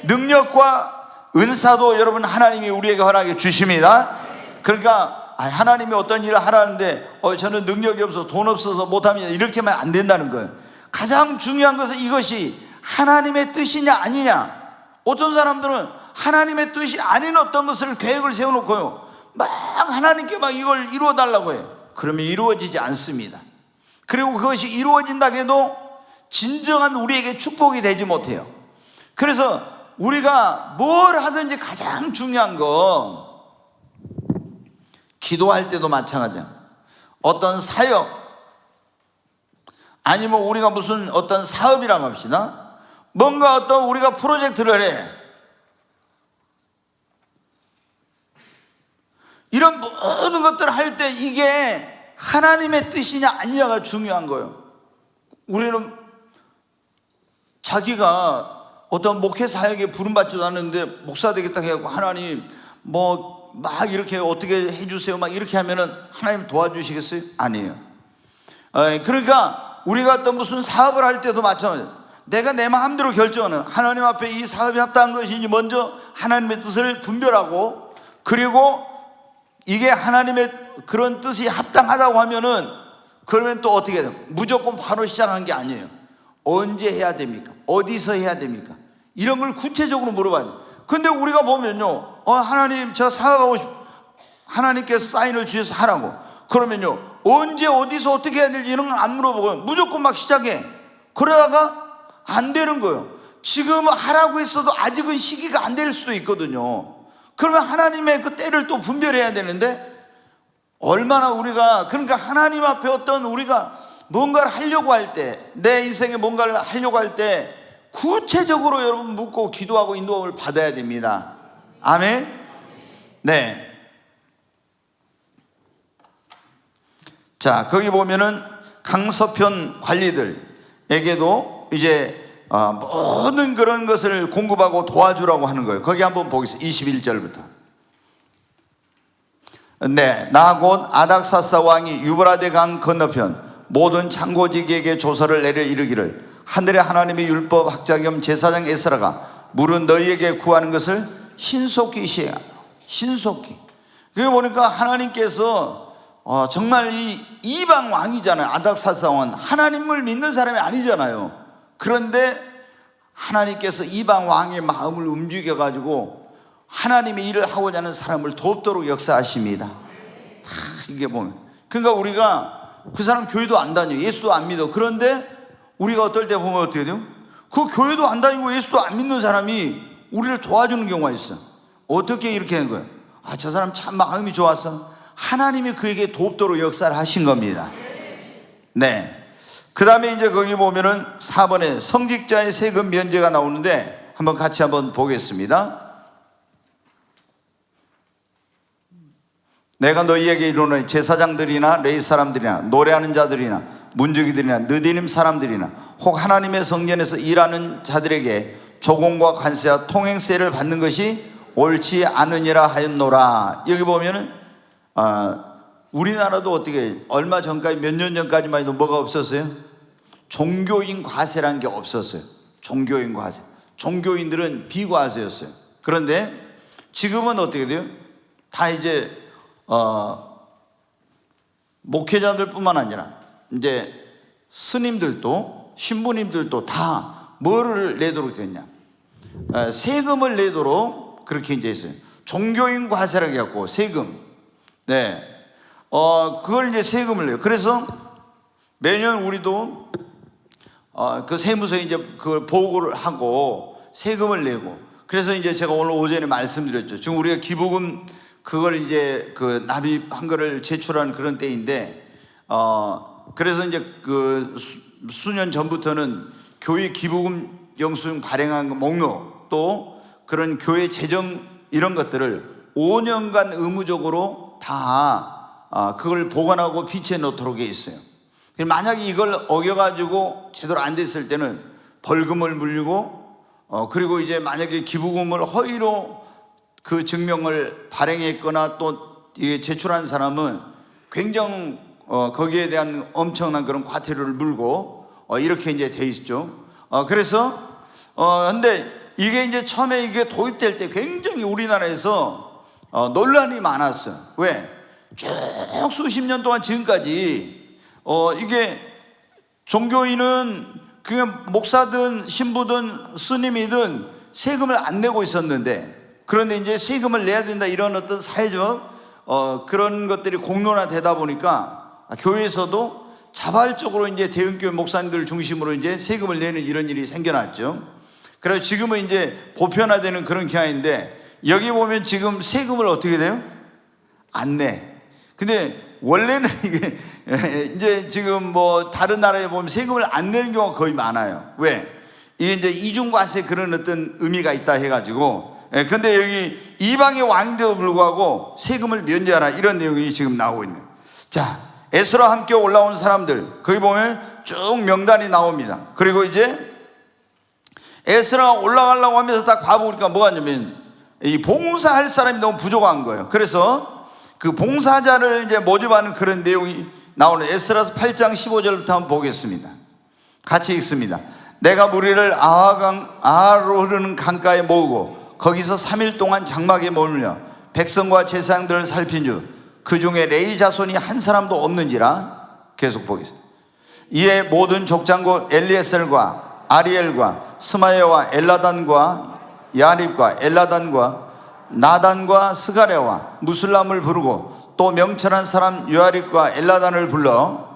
능력과 은사도 여러분 하나님이 우리에게 허락해 주십니다. 그러니까 하나님이 어떤 일을 하라는데 저는 능력이 없어서 돈 없어서 못합니다, 이렇게만 안 된다는 거예요. 가장 중요한 것은 이것이 하나님의 뜻이냐 아니냐. 어떤 사람들은 하나님의 뜻이 아닌 어떤 것을 계획을 세워놓고요, 막 하나님께 막 이걸 이루어 달라고 해요. 그러면 이루어지지 않습니다. 그리고 그것이 이루어진다고 해도 진정한 우리에게 축복이 되지 못해요. 그래서 우리가 뭘 하든지 가장 중요한 건, 기도할 때도 마찬가지야. 어떤 사역, 아니면 우리가 무슨 어떤 사업이라고 합시다. 뭔가 어떤 우리가 프로젝트를 해. 이런 모든 것들을 할 때 이게 하나님의 뜻이냐 아니냐가 중요한 거예요. 우리는 자기가 어떤 목회 사역에 부름받지도 않는데 목사 되겠다 해갖고 하나님 막 이렇게 어떻게 해주세요 막 이렇게 하면은 하나님 도와주시겠어요? 아니에요. 그러니까 우리가 어떤 무슨 사업을 할 때도 마찬가지예요. 내가 내 마음대로 결정하는, 하나님 앞에 이 사업이 합당한 것인지 먼저 하나님의 뜻을 분별하고, 그리고 이게 하나님의 그런 뜻이 합당하다고 하면은, 그러면 또 어떻게 해요? 무조건 바로 시작한 게 아니에요. 언제 해야 됩니까? 어디서 해야 됩니까? 이런 걸 구체적으로 물어봐야 돼요. 근데 우리가 보면요, 하나님 저 사업하고 하나님께서 사인을 주셔서 하라고. 그러면요, 언제 어디서 어떻게 해야 될지 이런 건 안 물어보고 무조건 막 시작해. 그러다가 안 되는 거예요. 지금 하라고 했어도 아직은 시기가 안 될 수도 있거든요. 그러면 하나님의 그 때를 또 분별해야 되는데, 얼마나 우리가, 그러니까 하나님 앞에 어떤 우리가 뭔가를 하려고 할 때, 내 인생에 뭔가를 하려고 할 때 구체적으로 여러분 묻고 기도하고 인도함을 받아야 됩니다. 아멘. 네. 자, 거기 보면은 강서편 관리들에게도 이제 모든 그런 것을 공급하고 도와주라고 하는 거예요. 거기 한번 보겠습니다. 21절부터. 네, 나 곧 아닥사스 왕이 유브라데 강 건너편 모든 창고지기에게 조서를 내려 이르기를 하늘의 하나님의 율법 학자 겸 제사장 에스라가 물은 너희에게 구하는 것을 신속히 시행하라. 신속히. 그게 보니까 하나님께서 정말 이 이방 왕이잖아요. 아닥사스 왕은 하나님을 믿는 사람이 아니잖아요. 그런데 하나님께서 이방 왕의 마음을 움직여 가지고 하나님의 일을 하고자 하는 사람을 돕도록 역사하십니다. 다 이게 보면, 그러니까 우리가 그 사람 교회도 안 다녀, 예수도 안 믿어. 그런데 우리가 어떨 때 보면 어떻게 돼요? 그 교회도 안 다니고 예수도 안 믿는 사람이 우리를 도와주는 경우가 있어. 어떻게 이렇게 하는 거예요? 저 사람 참 마음이 좋았어. 하나님이 그에게 돕도록 역사를 하신 겁니다. 네. 그 다음에 이제 거기 보면은 4번에 성직자의 세금 면제가 나오는데 한번 같이 한번 보겠습니다. 내가 너희에게 이르노니 제사장들이나 레위 사람들이나 노래하는 자들이나 문지기들이나 느디님 사람들이나 혹 하나님의 성전에서 일하는 자들에게 조공과 관세와 통행세를 받는 것이 옳지 않으니라 하였노라. 여기 보면은 우리나라도 어떻게 얼마 전까지 몇 년 전까지만 해도 뭐가 없었어요? 종교인 과세라는 게 없었어요. 종교인 과세. 종교인들은 비과세였어요. 그런데 지금은 어떻게 돼요? 다 이제 목회자들뿐만 아니라 이제 스님들도 신부님들도 다 뭐를 내도록 됐냐? 세금을 내도록 그렇게 이제 했어요. 종교인 과세라고 해갖고 세금. 네. 그걸 이제 세금을 내요. 그래서 매년 우리도 그 세무서에 이제 그 보고를 하고 세금을 내고, 그래서 이제 제가 오늘 오전에 말씀드렸죠. 지금 우리가 기부금 그걸 이제 그 납입한 거를 제출하는 그런 때인데, 그래서 이제 그 수년 전부터는 교회 기부금 영수증 발행한 목록, 또 그런 교회 재정 이런 것들을 5년간 의무적으로 다 그걸 보관하고 비치해 놓도록 돼 있어요. 만약에 이걸 어겨가지고 제대로 안 됐을 때는 벌금을 물리고, 그리고 이제 만약에 기부금을 허위로 그 증명을 발행했거나 또 제출한 사람은 굉장히 거기에 대한 엄청난 그런 과태료를 물고 이렇게 이제 돼 있죠. 그래서 근데 이게 이제 처음에 이게 도입될 때 굉장히 우리나라에서 논란이 많았어요. 왜? 쭉 수십 년 동안 지금까지 이게 종교인은 그냥 목사든 신부든 스님이든 세금을 안 내고 있었는데, 그런데 이제 세금을 내야 된다 이런 어떤 사회적 그런 것들이 공론화되다 보니까 교회에서도 자발적으로 이제 대형교회 목사님들 중심으로 이제 세금을 내는 이런 일이 생겨났죠. 그래서 지금은 이제 보편화되는 그런 경향인데, 여기 보면 지금 세금을 어떻게 돼요? 안 내. 근데 원래는 이게 이제 지금 뭐 다른 나라에 보면 세금을 안 내는 경우가 거의 많아요. 왜? 이게 이제 이중과세 그런 어떤 의미가 있다 해가지고. 근데 여기 이방의 왕인데도 불구하고 세금을 면제하라 이런 내용이 지금 나오고 있는. 자, 에스라 함께 올라온 사람들 거기 보면 쭉 명단이 나옵니다. 그리고 이제 에스라가 올라가려고 하면서 딱 봐보니까 뭐가 있냐면 이 봉사할 사람이 너무 부족한 거예요. 그래서 그 봉사자를 이제 모집하는 그런 내용이 나오는 에스라서 8장 15절부터 한번 보겠습니다. 같이 읽습니다. 내가 무리를 아하로 흐르는 강가에 모으고 거기서 3일 동안 장막에 머물며 백성과 제사장들을 살핀 주 그 중에 레위 자손이 한 사람도 없는지라. 계속 보겠습니다. 이에 모든 족장고 엘리에셀과 아리엘과 스마야와 엘라단과 야립과 엘라단과 나단과 스가랴와 무슬람을 부르고 또 명철한 사람 요아립과 엘라단을 불러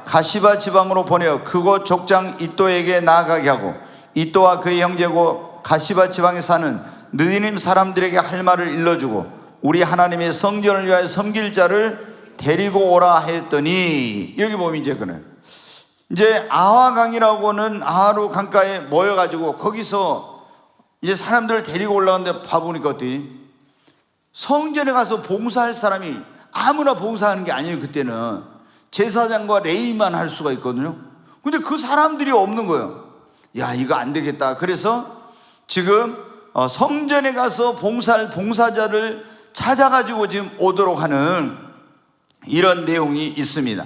가시바 지방으로 보내어 그곳 족장 이또에게 나아가게 하고, 이또와 그의 형제고 가시바 지방에 사는 느디님 사람들에게 할 말을 일러주고 우리 하나님의 성전을 위하여 섬길 자를 데리고 오라 했더니, 여기 보면 이제 이제 아하강이라고는 아하로 강가에 모여가지고 거기서 이제 사람들을 데리고 올라오는데 봐보니까 어떻게 성전에 가서 봉사할 사람이 아무나 봉사하는 게 아니에요. 그때는 제사장과 레위만 할 수가 있거든요. 근데 그 사람들이 없는 거예요. 야, 이거 안 되겠다. 그래서 지금 성전에 가서 봉사할 봉사자를 찾아가지고 지금 오도록 하는 이런 내용이 있습니다.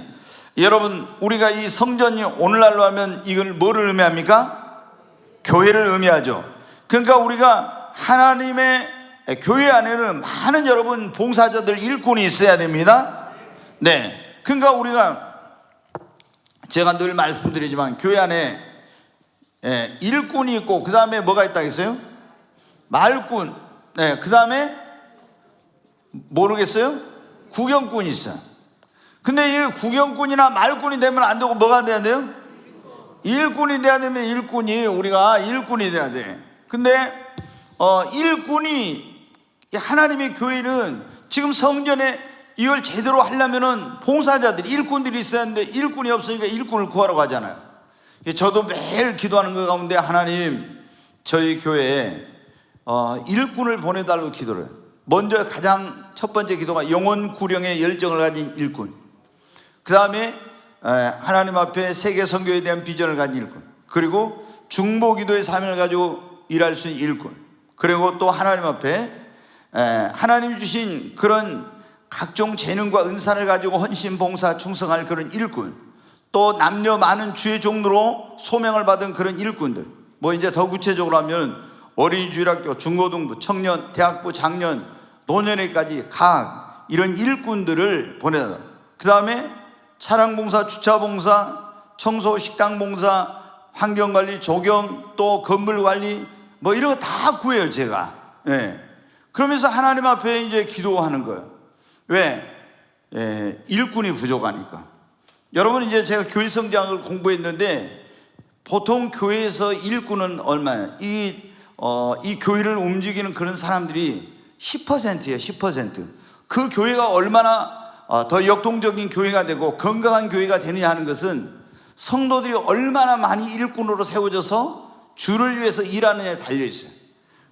여러분, 우리가 이 성전이 오늘날로 하면 이걸 뭐를 의미합니까? 교회를 의미하죠. 그러니까 우리가 하나님의 교회 안에는 많은 여러분 봉사자들, 일꾼이 있어야 됩니다. 네, 그러니까 우리가 제가 늘 말씀드리지만 교회 안에 일꾼이 있고 그 다음에 뭐가 있다 했어요? 말꾼. 네, 그 다음에 모르겠어요? 구경꾼이 있어요. 근데 이 구경꾼이나 말꾼이 되면 안 되고 뭐가 돼야 돼요? 일꾼이 돼야 되면 우리가 일꾼이 돼야 돼. 근데 일꾼이, 하나님의 교회는 지금 성전에 이걸 제대로 하려면은 봉사자들이, 일꾼들이 있어야 하는데 일꾼이 없으니까 일꾼을 구하러 가잖아요. 저도 매일 기도하는 것 가운데 하나님, 저희 교회에 일꾼을 보내달라고 기도를 해요. 먼저 가장 첫 번째 기도가 영혼 구령의 열정을 가진 일꾼, 그 다음에 하나님 앞에 세계 선교에 대한 비전을 가진 일꾼, 그리고 중보기도의 삶을 가지고 일할 수 있는 일꾼, 그리고 또 하나님 앞에 하나님이 주신 그런 각종 재능과 은사를 가지고 헌신, 봉사, 충성할 그런 일꾼, 또 남녀 많은 주의 종로로 소명을 받은 그런 일꾼들, 뭐 이제 더 구체적으로 하면 어린이주일학교, 중고등부, 청년, 대학부, 장년, 노년회까지 각 이런 일꾼들을 보내다. 그 다음에 차량봉사, 주차봉사, 청소, 식당봉사, 환경관리, 조경, 또 건물관리, 뭐 이런 거 다 구해요, 제가. 그러면서 하나님 앞에 이제 기도하는 거예요. 왜? 일꾼이 부족하니까. 여러분, 이제 제가 교회 성장을 공부했는데 보통 교회에서 일꾼은 얼마예요? 이 교회를 움직이는 그런 사람들이 10%예요. 10%. 그 교회가 얼마나 더 역동적인 교회가 되고 건강한 교회가 되느냐 하는 것은 성도들이 얼마나 많이 일꾼으로 세워져서 주를 위해서 일하느냐에 달려있어요.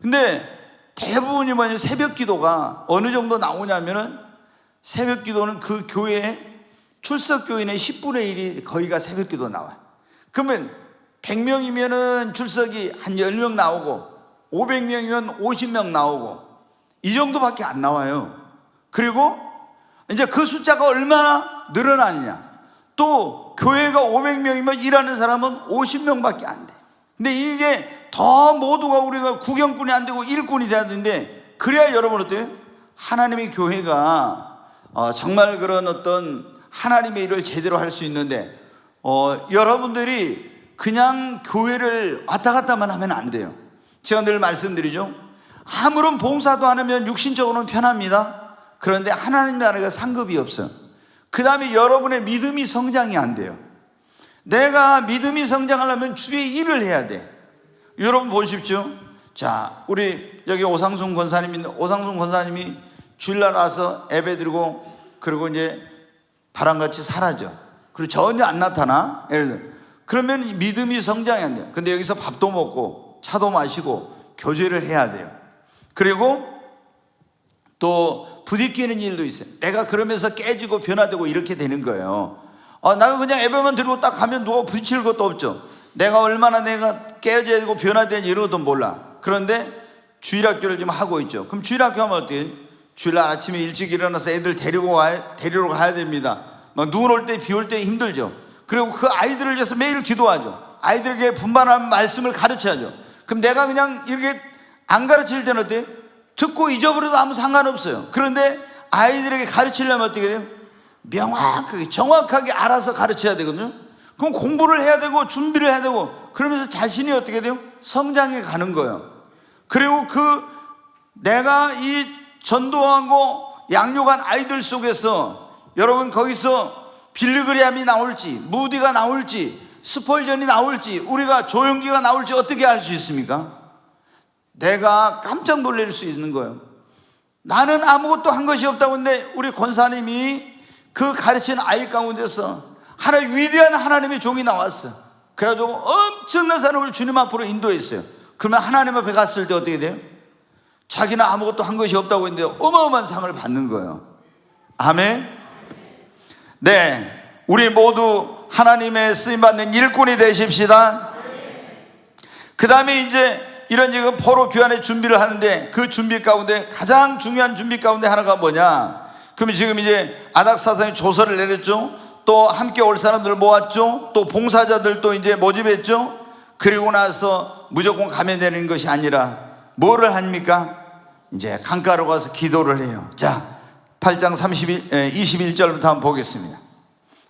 근데 대부분이 뭐냐면 새벽 기도가 어느 정도 나오냐면은, 새벽 기도는 그 교회에 출석 교인의 10분의 1이 거의가 새벽 기도 나와요. 그러면 100명이면은 출석이 한 10명 나오고, 500명이면 50명 나오고, 이 정도밖에 안 나와요. 그리고 이제 그 숫자가 얼마나 늘어나느냐, 또 교회가 500명이면 일하는 사람은 50명밖에 안 돼. 근데 이게 더 모두가 우리가 구경꾼이 안 되고 일꾼이 돼야 되는데, 그래야 여러분 어때요? 하나님의 교회가 정말 그런 어떤 하나님의 일을 제대로 할 수 있는데, 여러분들이 그냥 교회를 왔다 갔다만 하면 안 돼요. 제가 늘 말씀드리죠. 아무런 봉사도 안 하면 육신적으로는 편합니다. 그런데 하나님 나라가 상급이 없어요. 그 다음에 여러분의 믿음이 성장이 안 돼요. 내가 믿음이 성장하려면 주의 일을 해야 돼. 여러분 보십시오. 자, 우리 여기 오상순 권사님이 주일날 와서 예배 드리고, 그리고 이제 바람같이 사라져. 그리고 전혀 안 나타나. 예를 들어, 그러면 믿음이 성장이 안 돼요. 근데 여기서 밥도 먹고 차도 마시고 교제를 해야 돼요. 그리고 또 부딪히는 일도 있어요. 내가 그러면서 깨지고 변화되고 이렇게 되는 거예요. 나가 그냥 예배만 드리고 딱 가면 누가 부딪힐 것도 없죠. 내가 얼마나 깨져야 되고 변화되는지 이런 것도 몰라. 그런데 주일학교를 지금 하고 있죠. 그럼 주일학교 하면 어떻게 해요? 주일날 아침에 일찍 일어나서 애들 데리러 가야 됩니다. 막 눈 올 때, 비 올 때 힘들죠. 그리고 그 아이들을 위해서 매일 기도하죠. 아이들에게 분반한 말씀을 가르쳐야죠. 그럼 내가 그냥 이렇게 안 가르칠 때는 어때요? 듣고 잊어버려도 아무 상관없어요. 그런데 아이들에게 가르치려면 어떻게 돼요? 명확하게, 정확하게 알아서 가르쳐야 되거든요. 그럼 공부를 해야 되고 준비를 해야 되고, 그러면서 자신이 어떻게 돼요? 성장해 가는 거예요. 그리고 내가 이 전도하고 양육한 아이들 속에서 여러분, 거기서 빌리그레함이 나올지, 무디가 나올지, 스펄전이 나올지, 우리가 조용기가 나올지 어떻게 알 수 있습니까? 내가 깜짝 놀랄 수 있는 거예요. 나는 아무것도 한 것이 없다고. 근데 우리 권사님이 그 가르치는 아이 가운데서 위대한 하나님의 종이 나왔어. 그래가지고 엄청난 사람을 주님 앞으로 인도했어요. 그러면 하나님 앞에 갔을 때 어떻게 돼요? 자기는 아무것도 한 것이 없다고 했는데 어마어마한 상을 받는 거예요. 아멘. 네, 우리 모두 하나님의 쓰임받는 일꾼이 되십시다. 그 다음에 이제 이런 지금 포로 귀환의 준비를 하는데, 그 준비 가운데 가장 중요한 준비 가운데 하나가 뭐냐? 그러면 지금 이제 아닥사상이 조서를 내렸죠. 또 함께 올 사람들을 모았죠. 또 봉사자들도 이제 모집했죠. 그리고 나서 무조건 가면 되는 것이 아니라 뭐를 합니까? 이제 강가로 가서 기도를 해요. 자, 8장 21절부터 한번 보겠습니다.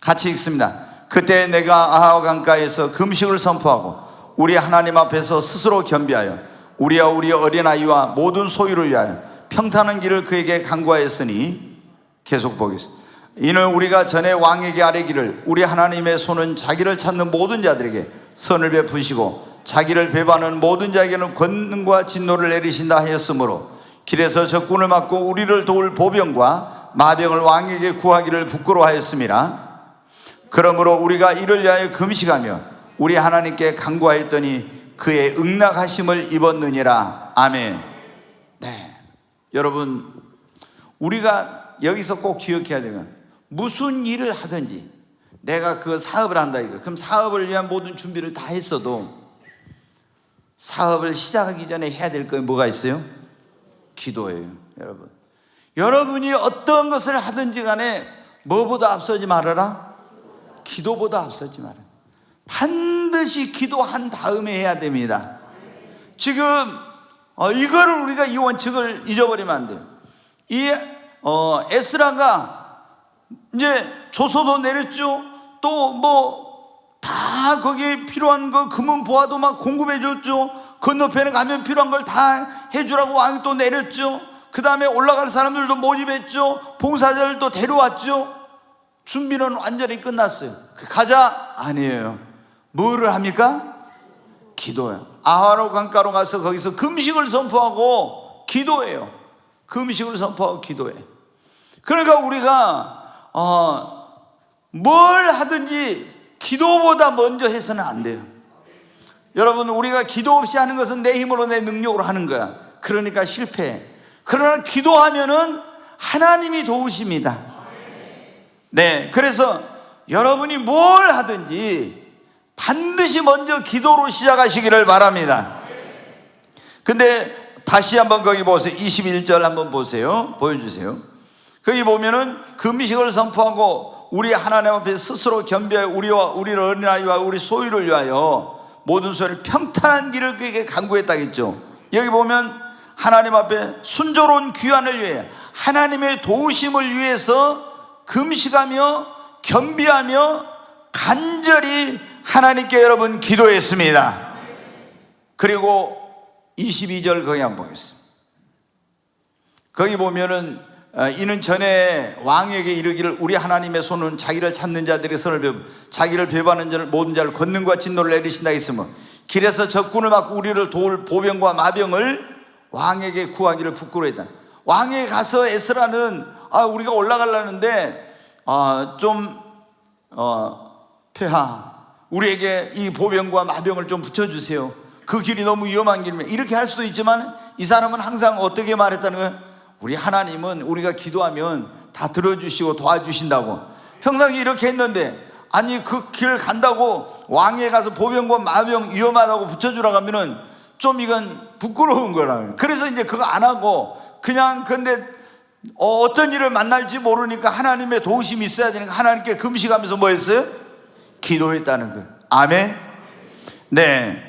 같이 읽습니다. 그때 내가 아하 강가에서 금식을 선포하고 우리 하나님 앞에서 스스로 겸비하여 우리와 우리 어린아이와 모든 소유를 위하여 평탄한 길을 그에게 간구하였으니, 계속 보겠습니다. 이는 우리가 전에 왕에게 아뢰기를 우리 하나님의 손은 자기를 찾는 모든 자들에게 선을 베푸시고 자기를 배반하는 모든 자에게는 권능과 진노를 내리신다 하였으므로 길에서 적군을 막고 우리를 도울 보병과 마병을 왕에게 구하기를 부끄러워하였습니다. 그러므로 우리가 이를 위하여 금식하며 우리 하나님께 간구하였더니 그의 응낙하심을 입었느니라. 아멘. 네, 여러분, 우리가 여기서 꼭 기억해야 되는 건, 무슨 일을 하든지 내가 그 사업을 한다 이거. 그럼 사업을 위한 모든 준비를 다 했어도 사업을 시작하기 전에 해야 될 거 뭐가 있어요? 기도예요. 여러분, 여러분이 어떤 것을 하든지 간에 뭐보다 앞서지 말아라? 기도보다 앞서지 말아라. 반드시 기도한 다음에 해야 됩니다. 지금 이거를 우리가 이 원칙을 잊어버리면 안 돼요. 이 에스라가 이제 조서도 내렸죠. 또 뭐 다 거기에 필요한 거 금은 보화도 막 공급해 줬죠. 건너편에 가면 필요한 걸 다 해주라고 왕이 또 내렸죠. 그 다음에 올라갈 사람들도 모집했죠. 봉사자들도 데려왔죠. 준비는 완전히 끝났어요. 가자? 아니에요. 뭐를 합니까? 기도예요. 아하로 강가로 가서 거기서 금식을 선포하고 기도해요. 금식을 선포하고 기도해. 그러니까 우리가 뭘 하든지 기도보다 먼저 해서는 안 돼요. 여러분, 우리가 기도 없이 하는 것은 내 힘으로 내 능력으로 하는 거야. 그러니까 실패해. 그러나 기도하면은 하나님이 도우십니다. 네, 그래서 여러분이 뭘 하든지 반드시 먼저 기도로 시작하시기를 바랍니다. 근데 다시 한번 거기 보세요. 21절 한번 보세요. 보여주세요. 거기 보면은 금식을 선포하고 우리 하나님 앞에 스스로 겸비하여 우리와 우리 어린아이와 우리 소유를 위하여 모든 소유를 평탄한 길을 그에게 간구했다겠죠. 여기 보면 하나님 앞에 순조로운 귀환을 위해 하나님의 도우심을 위해서 금식하며 겸비하며 간절히 하나님께 여러분 기도했습니다. 그리고 22절 거기 한번 보겠습니다. 거기 보면은 이는 전에 왕에게 이르기를 우리 하나님의 손은 자기를 찾는 자들의 선을 베푸 자기를 배반하는 자를 모든 자를 권능과 진노를 내리신다 했으며 길에서 적군을 막고 우리를 도울 보병과 마병을 왕에게 구하기를 부끄러워했다. 왕에게 가서 에스라는 우리가 올라가려는데 폐하 우리에게 이 보병과 마병을 좀 붙여주세요. 그 길이 너무 위험한 길이면 이렇게 할 수도 있지만 이 사람은 항상 어떻게 말했다는 거예요? 우리 하나님은 우리가 기도하면 다 들어주시고 도와주신다고. 평상시 이렇게 했는데 아니 그 길 간다고 왕에 가서 보병과 마병 위험하다고 붙여주라고 하면은 좀 이건 부끄러운 거라. 그래서 이제 그거 안 하고 그냥 근데 어떤 일을 만날지 모르니까 하나님의 도우심이 있어야 되니까 하나님께 금식하면서 뭐 했어요? 기도했다는 거예요. 아멘. 네,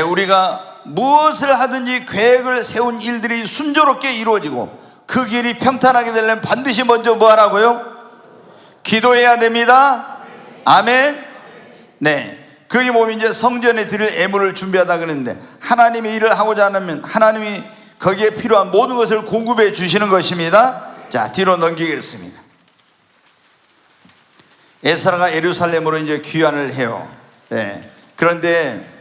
우리가 무엇을 하든지 계획을 세운 일들이 순조롭게 이루어지고 그 길이 평탄하게 되려면 반드시 먼저 뭐 하라고요? 기도해야 됩니다. 아멘. 네, 거기 보면 이제 성전에 드릴 예물을 준비하다 그랬는데 하나님의 일을 하고자 하면 하나님이 거기에 필요한 모든 것을 공급해 주시는 것입니다. 자, 뒤로 넘기겠습니다. 에스라가 예루살렘으로 이제 귀환을 해요. 네, 그런데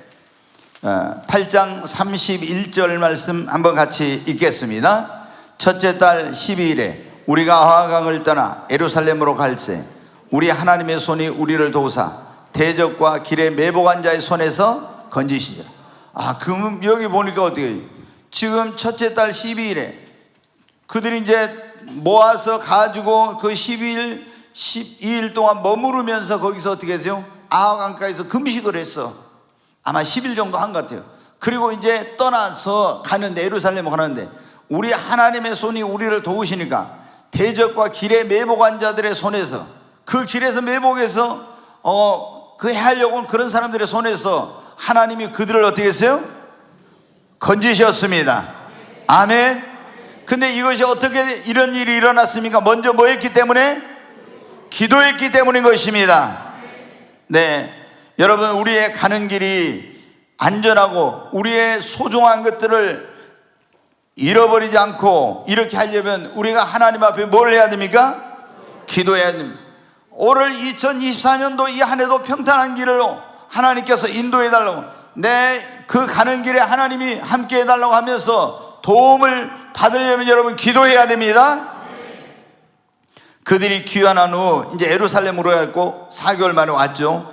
8장 31절 말씀 한번 같이 읽겠습니다. 첫째 달 12일에 우리가 아하강을 떠나 예루살렘으로 갈새 우리 하나님의 손이 우리를 도우사 대적과 길에 매복한 자의 손에서 건지시니라. 그럼 여기 보니까 어떻게 지금 첫째 달 12일에 그들이 이제 모아서 가지고 그 12일 12일 동안 머무르면서 거기서 어떻게 했어요? 아하강가에서 금식을 했어. 아마 10일 정도 한 것 같아요. 그리고 이제 떠나서 가는데, 예루살렘으로 가는데 우리 하나님의 손이 우리를 도우시니까 대적과 길에 매복한 자들의 손에서, 그 길에서 매복해서 그 해하려고 그런 사람들의 손에서 하나님이 그들을 어떻게 했어요? 건지셨습니다. 아멘. 근데 이것이 어떻게 이런 일이 일어났습니까? 먼저 뭐 했기 때문에? 기도했기 때문인 것입니다. 네, 여러분, 우리의 가는 길이 안전하고 우리의 소중한 것들을 잃어버리지 않고 이렇게 하려면 우리가 하나님 앞에 뭘 해야 됩니까? 기도해야 됩니다. 올 2024년도 이 한 해도 평탄한 길로 하나님께서 인도해 달라고, 그 가는 길에 하나님이 함께 해달라고 하면서 도움을 받으려면 여러분 기도해야 됩니다. 그들이 귀환한 후 이제 예루살렘으로 갔고 4개월 만에 왔죠.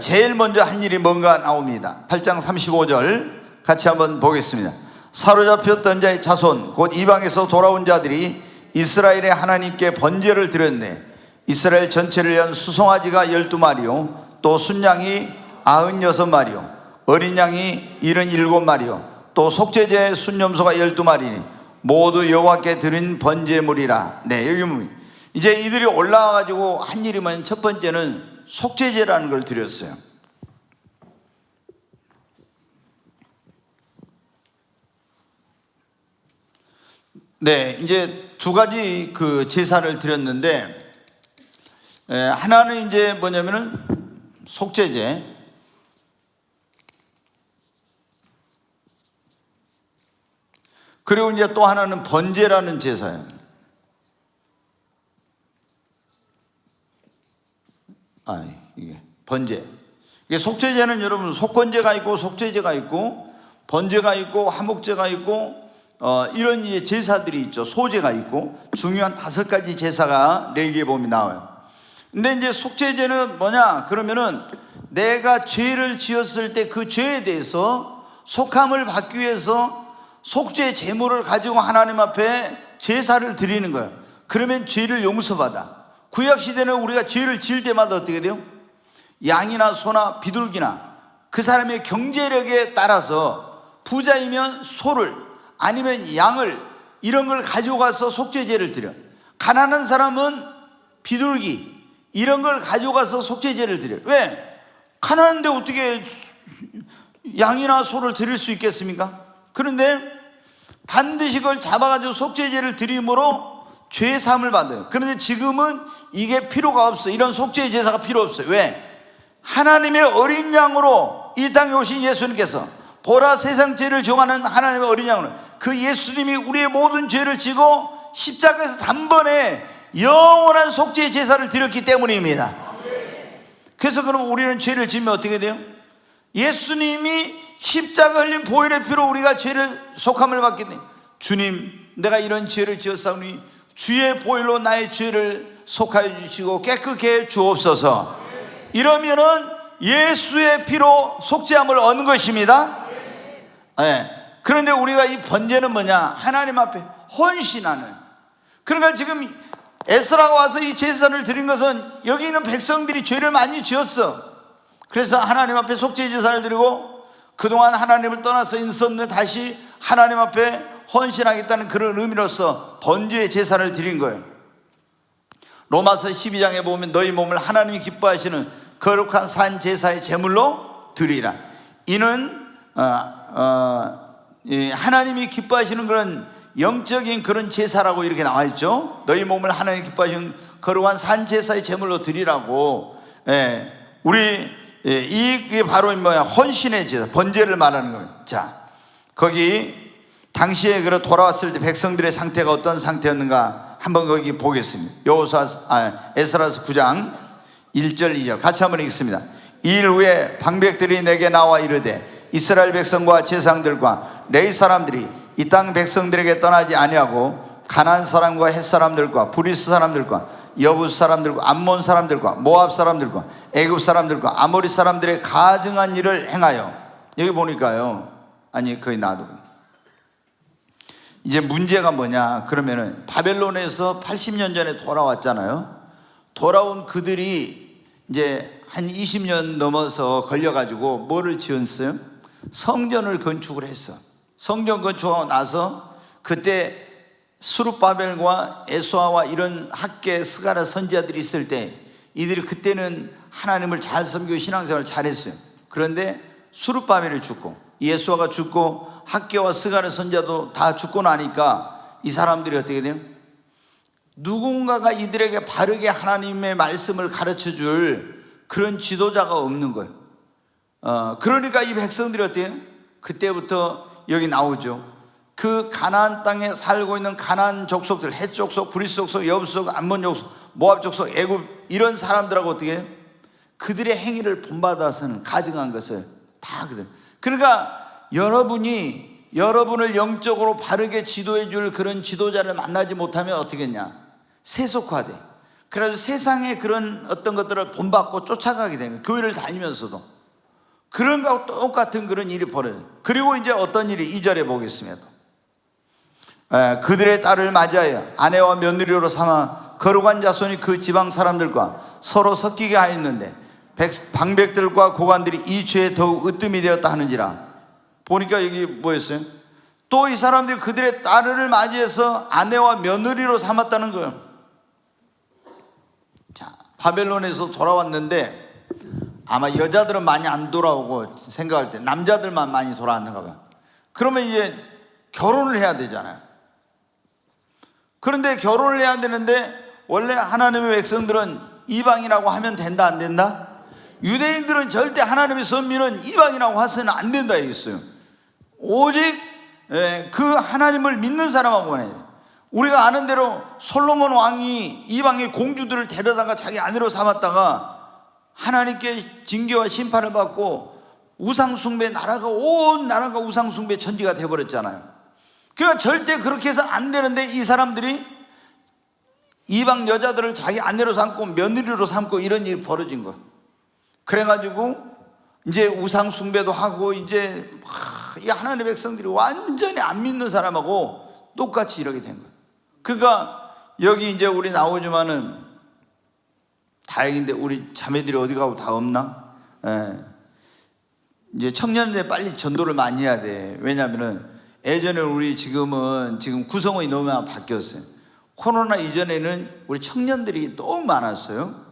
제일 먼저 한 일이 뭔가 나옵니다. 8장 35절 같이 한번 보겠습니다. 사로잡혔던 자의 자손 곧 이방에서 돌아온 자들이 이스라엘의 하나님께 번제를 드렸네. 이스라엘 전체를 위한 수송아지가 12마리요 또 순양이 96마리요 어린 양이 77마리요 또 속죄제의 순염소가 12마리니 모두 여호와께 드린 번제물이라. 네, 여기 보면 이제 이들이 올라와 가지고 한 일이 뭐냐면, 첫 번째는 속죄제라는 걸 드렸어요. 네, 이제 두 가지 그 제사를 드렸는데, 하나는 이제 뭐냐면은 속죄제, 그리고 이제 또 하나는 번제라는 제사예요. 이게 번제. 이게 속죄제는 여러분 속건제가 있고 속죄제가 있고 번제가 있고 화목제가 있고 이런 제사들이 있죠. 소제가 있고 중요한 5가지 제사가 레위기에 보면 나와요. 근데 이제 속죄제는 뭐냐 그러면은 내가 죄를 지었을 때 그 죄에 대해서 속함을 받기 위해서 속죄 제물을 가지고 하나님 앞에 제사를 드리는 거예요. 그러면 죄를 용서받아. 구약시대는 우리가 죄를 지을 때마다 어떻게 돼요? 양이나 소나 비둘기나 그 사람의 경제력에 따라서 부자이면 소를, 아니면 양을, 이런 걸 가지고 가서 속죄제를 드려. 가난한 사람은 비둘기 이런 걸 가지고 가서 속죄제를 드려. 왜? 가난한데 어떻게 양이나 소를 드릴 수 있겠습니까? 그런데 반드시 그걸 잡아가지고 속죄제를 드림으로 죄 사함을 받아요. 그런데 지금은 이게 필요가 없어요. 이런 속죄 제사가 필요 없어요. 왜? 하나님의 어린 양으로 이 땅에 오신 예수님께서, 보라 세상 죄를 정하는 하나님의 어린 양으로, 그 예수님이 우리의 모든 죄를 지고 십자가에서 단번에 영원한 속죄 제사를 드렸기 때문입니다. 그래서 그럼 우리는 죄를 지으면 어떻게 돼요? 예수님이 십자가 흘린 보혈의 피로 우리가 죄를 속함을 받기 때문에, 주님 내가 이런 죄를 지었사오니 주의 보혈로 나의 죄를 속하여 주시고 깨끗게 해 주옵소서. 이러면은 예수의 피로 속죄함을 얻는 것입니다. 네. 그런데 우리가 이 번제는 뭐냐? 하나님 앞에 헌신하는. 그러니까 지금 에스라가 와서 이 제사를 드린 것은 여기 있는 백성들이 죄를 많이 지었어. 그래서 하나님 앞에 속죄 제사를 드리고 그동안 하나님을 떠나서 있었는데 다시 하나님 앞에 헌신하겠다는 그런 의미로서 번제의 제사를 드린 거예요. 로마서 12장에 보면 너희 몸을 하나님이 기뻐하시는 거룩한 산 제사의 제물로 드리라. 이는 하나님이 기뻐하시는 그런 영적인 그런 제사라고 이렇게 나와 있죠. 너희 몸을 하나님이 기뻐하시는 거룩한 산 제사의 제물로 드리라고. 이게 바로 뭐야? 헌신의 제사, 번제를 말하는 거예요. 자, 거기 당시에 돌아왔을 때 백성들의 상태가 어떤 상태였는가 한번 거기 보겠습니다. 에스라서 9장 1절 2절 같이 한번 읽겠습니다. 이 일 후에 방백들이 내게 나와 이르되 이스라엘 백성과 제사장들과 레위 사람들이 이 땅 백성들에게 떠나지 아니하고 가나안 사람과 헷 사람들과 브리스 사람들과 여부스 사람들과 암몬 사람들과 모압 사람들과 애굽 사람들과 아모리 사람들의 가증한 일을 행하여, 여기 보니까요, 아니 거의 나도 이제 문제가 뭐냐 그러면은 바벨론에서 80년 전에 돌아왔잖아요. 돌아온 그들이 이제 한 20년 넘어서 걸려가지고 뭐를 지었어요? 성전을 건축을 했어. 성전 건축하고 나서 그때 스룹바벨과 에스와와 이런 학계 스가랴 선지자들이 있을 때 이들이 그때는 하나님을 잘 섬기고 신앙생활을 잘했어요. 그런데 스룹바벨이 죽고 예수아가 죽고 학계와 스가랴 선지자도 다 죽고 나니까 이 사람들이 어떻게 돼요? 누군가가 이들에게 바르게 하나님의 말씀을 가르쳐 줄 그런 지도자가 없는 거예요. 그러니까 이 백성들이 어때요? 그때부터 여기 나오죠. 그 가나안 땅에 살고 있는 가나안 족속들, 헷 족속, 브리스 족속, 여부스 족속, 암몬 족속, 모압 족속, 애굽 이런 사람들하고 어떻게 해요? 그들의 행위를 본받아서는 가증한 것을 다 그들. 그러니까 여러분을 영적으로 바르게 지도해 줄 그런 지도자를 만나지 못하면 어떻게 했냐? 세속화돼. 그래서 세상의 그런 어떤 것들을 본받고 쫓아가게 되면 교회를 다니면서도 그런 거하고 똑같은 그런 일이 벌어져요. 그리고 이제 어떤 일이 2절에 보겠습니다. 그들의 딸을 맞이하여 아내와 며느리로 삼아 거룩한 자손이 그 지방 사람들과 서로 섞이게 하였는데 방백들과 고관들이 이 죄에 더욱 으뜸이 되었다 하는지라. 보니까 여기 뭐였어요? 또 이 사람들이 그들의 딸을 맞이해서 아내와 며느리로 삼았다는 거예요. 자, 바벨론에서 돌아왔는데 아마 여자들은 많이 안 돌아오고 생각할 때 남자들만 많이 돌아왔는가 봐요. 그러면 이제 결혼을 해야 되잖아요. 그런데 결혼을 해야 되는데 원래 하나님의 백성들은 이방이라고 하면 된다 안 된다? 유대인들은 절대 하나님의 선민은 이방이라고 해서는 안 된다 했어요. 오직 그 하나님을 믿는 사람하고만 해요. 우리가 아는 대로 솔로몬 왕이 이방의 공주들을 데려다가 자기 아내로 삼았다가 하나님께 징계와 심판을 받고 우상숭배 온 나라가 우상숭배 천지가 돼버렸잖아요. 그러니까 절대 그렇게 해서 안 되는데 이 사람들이 이방 여자들을 자기 아내로 삼고 며느리로 삼고 이런 일이 벌어진 거예요. 그래가지고 이제 우상숭배도 하고 이제 이 하나님의 백성들이 완전히 안 믿는 사람하고 똑같이 이러게 된 거예요. 그러니까 여기 이제 우리 나오지만은 다행인데 우리 자매들이 어디 가고 다 없나? 이제 청년들에 빨리 전도를 많이 해야 돼. 왜냐하면은 예전에 우리 지금 구성원이 너무 바뀌었어요. 코로나 이전에는 우리 청년들이 너무 많았어요.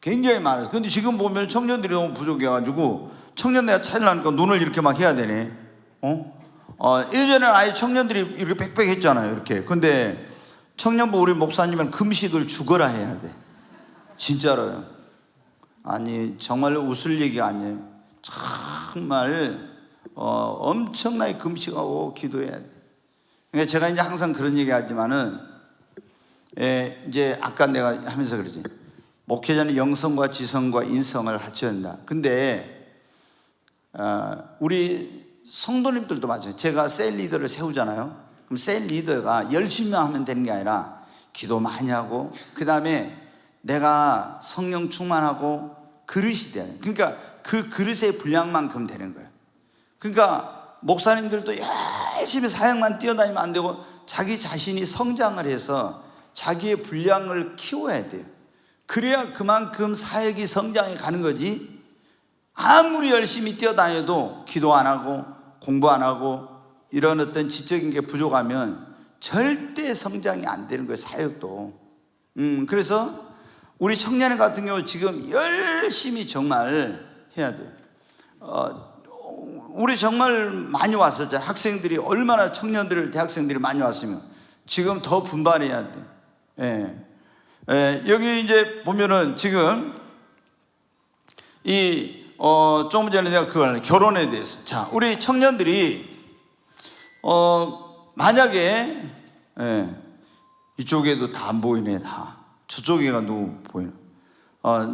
굉장히 많았어요. 근데 지금 보면 청년들이 너무 부족해가지고 청년대가 차이나니까 눈을 이렇게 막 해야 되네. 예전에는 아예 청년들이 이렇게 빽빽 했잖아요. 이렇게. 근데 청년부 우리 목사님은 금식을 죽어라 해야 돼. 진짜로요. 아니 정말로 웃을 얘기가 아니에요. 정말 엄청나게 금식하고 기도해야 돼. 그러니까 제가 이제 항상 그런 얘기 하지만은 이제 아까 내가 하면서 그러지. 목회자는 영성과 지성과 인성을 갖춰야 한다. 근데 우리 성도님들도 마찬가지예요. 제가 셀 리더를 세우잖아요. 그럼 셀 리더가 열심히 하면 되는 게 아니라 기도 많이 하고 그 다음에 내가 성령 충만하고 그릇이 돼요. 그러니까 그 그릇의 분량만큼 되는 거예요. 그러니까 목사님들도 열심히 사역만 뛰어다니면 안 되고 자기 자신이 성장을 해서 자기의 분량을 키워야 돼요. 그래야 그만큼 사역이 성장해 가는 거지. 아무리 열심히 뛰어다녀도 기도 안 하고 공부 안 하고 이런 어떤 지적인 게 부족하면 절대 성장이 안 되는 거예요. 사역도. 그래서 우리 청년 같은 경우 지금 열심히 정말 해야 돼요. 우리 정말 많이 왔었잖아요. 학생들이 얼마나 청년들 대학생들이 많이 왔으면 지금 더 분발해야 돼. 여기 이제 보면은 지금 조금 전에 내가 그걸 결혼에 대해서. 자, 우리 청년들이 만약에 이쪽에도 다 안 보이네. 다 저쪽에가 누구 보이나?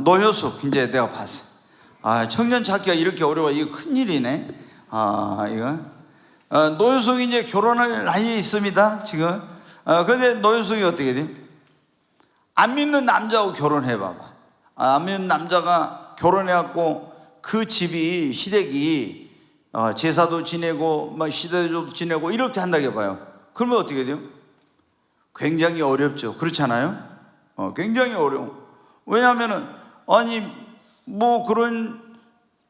노효숙 이제 내가 봤어. 청년 찾기가 이렇게 어려워. 이거 큰일이네. 이거 노효숙이 이제 결혼할 나이에 있습니다. 지금 근데 노현석이 어떻게 돼? 안 믿는 남자하고 결혼해봐봐. 안 믿는 남자가 결혼해갖고 그 집이 시댁이 제사도 지내고 시대도 지내고 이렇게 한다고 해봐요. 그러면 어떻게 돼요? 굉장히 어렵죠. 그렇지 않아요? 굉장히 어려워. 왜냐하면은 아니 뭐 그런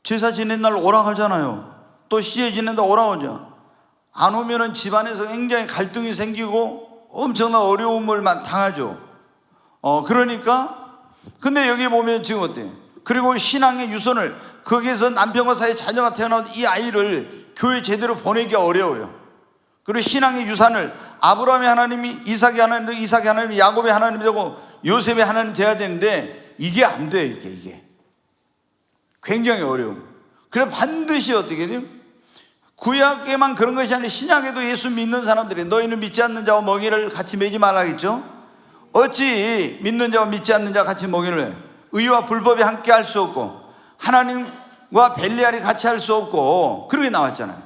제사 지낸 날 오라 하잖아요. 또 시제 지낸다 오라 하죠. 안 오면은 집안에서 굉장히 갈등이 생기고 엄청난 어려움을 당하죠. 그러니까 근데 여기 보면 지금 어때요? 그리고 신앙의 유선을 거기에서 남편과 사이에 자녀가 태어난 이 아이를 교회 제대로 보내기 어려워요. 그리고 신앙의 유산을 아브라함의 하나님이 이삭의 하나님, 이삭의 하나님이 야곱의 하나님이 되고 요셉의 하나님 돼야 되는데 이게 안 돼요. 이게 굉장히 어려워. 그래 반드시 어떻게 돼요? 구약에만 그런 것이 아니라 신약에도 예수 믿는 사람들이 너희는 믿지 않는 자와 멍에를 같이 매지 말라겠죠. 어찌 믿는 자와 믿지 않는 자와 같이 멍에를 해? 의와 불법이 함께 할 수 없고 하나님과 벨리알이 같이 할 수 없고 그렇게 나왔잖아요.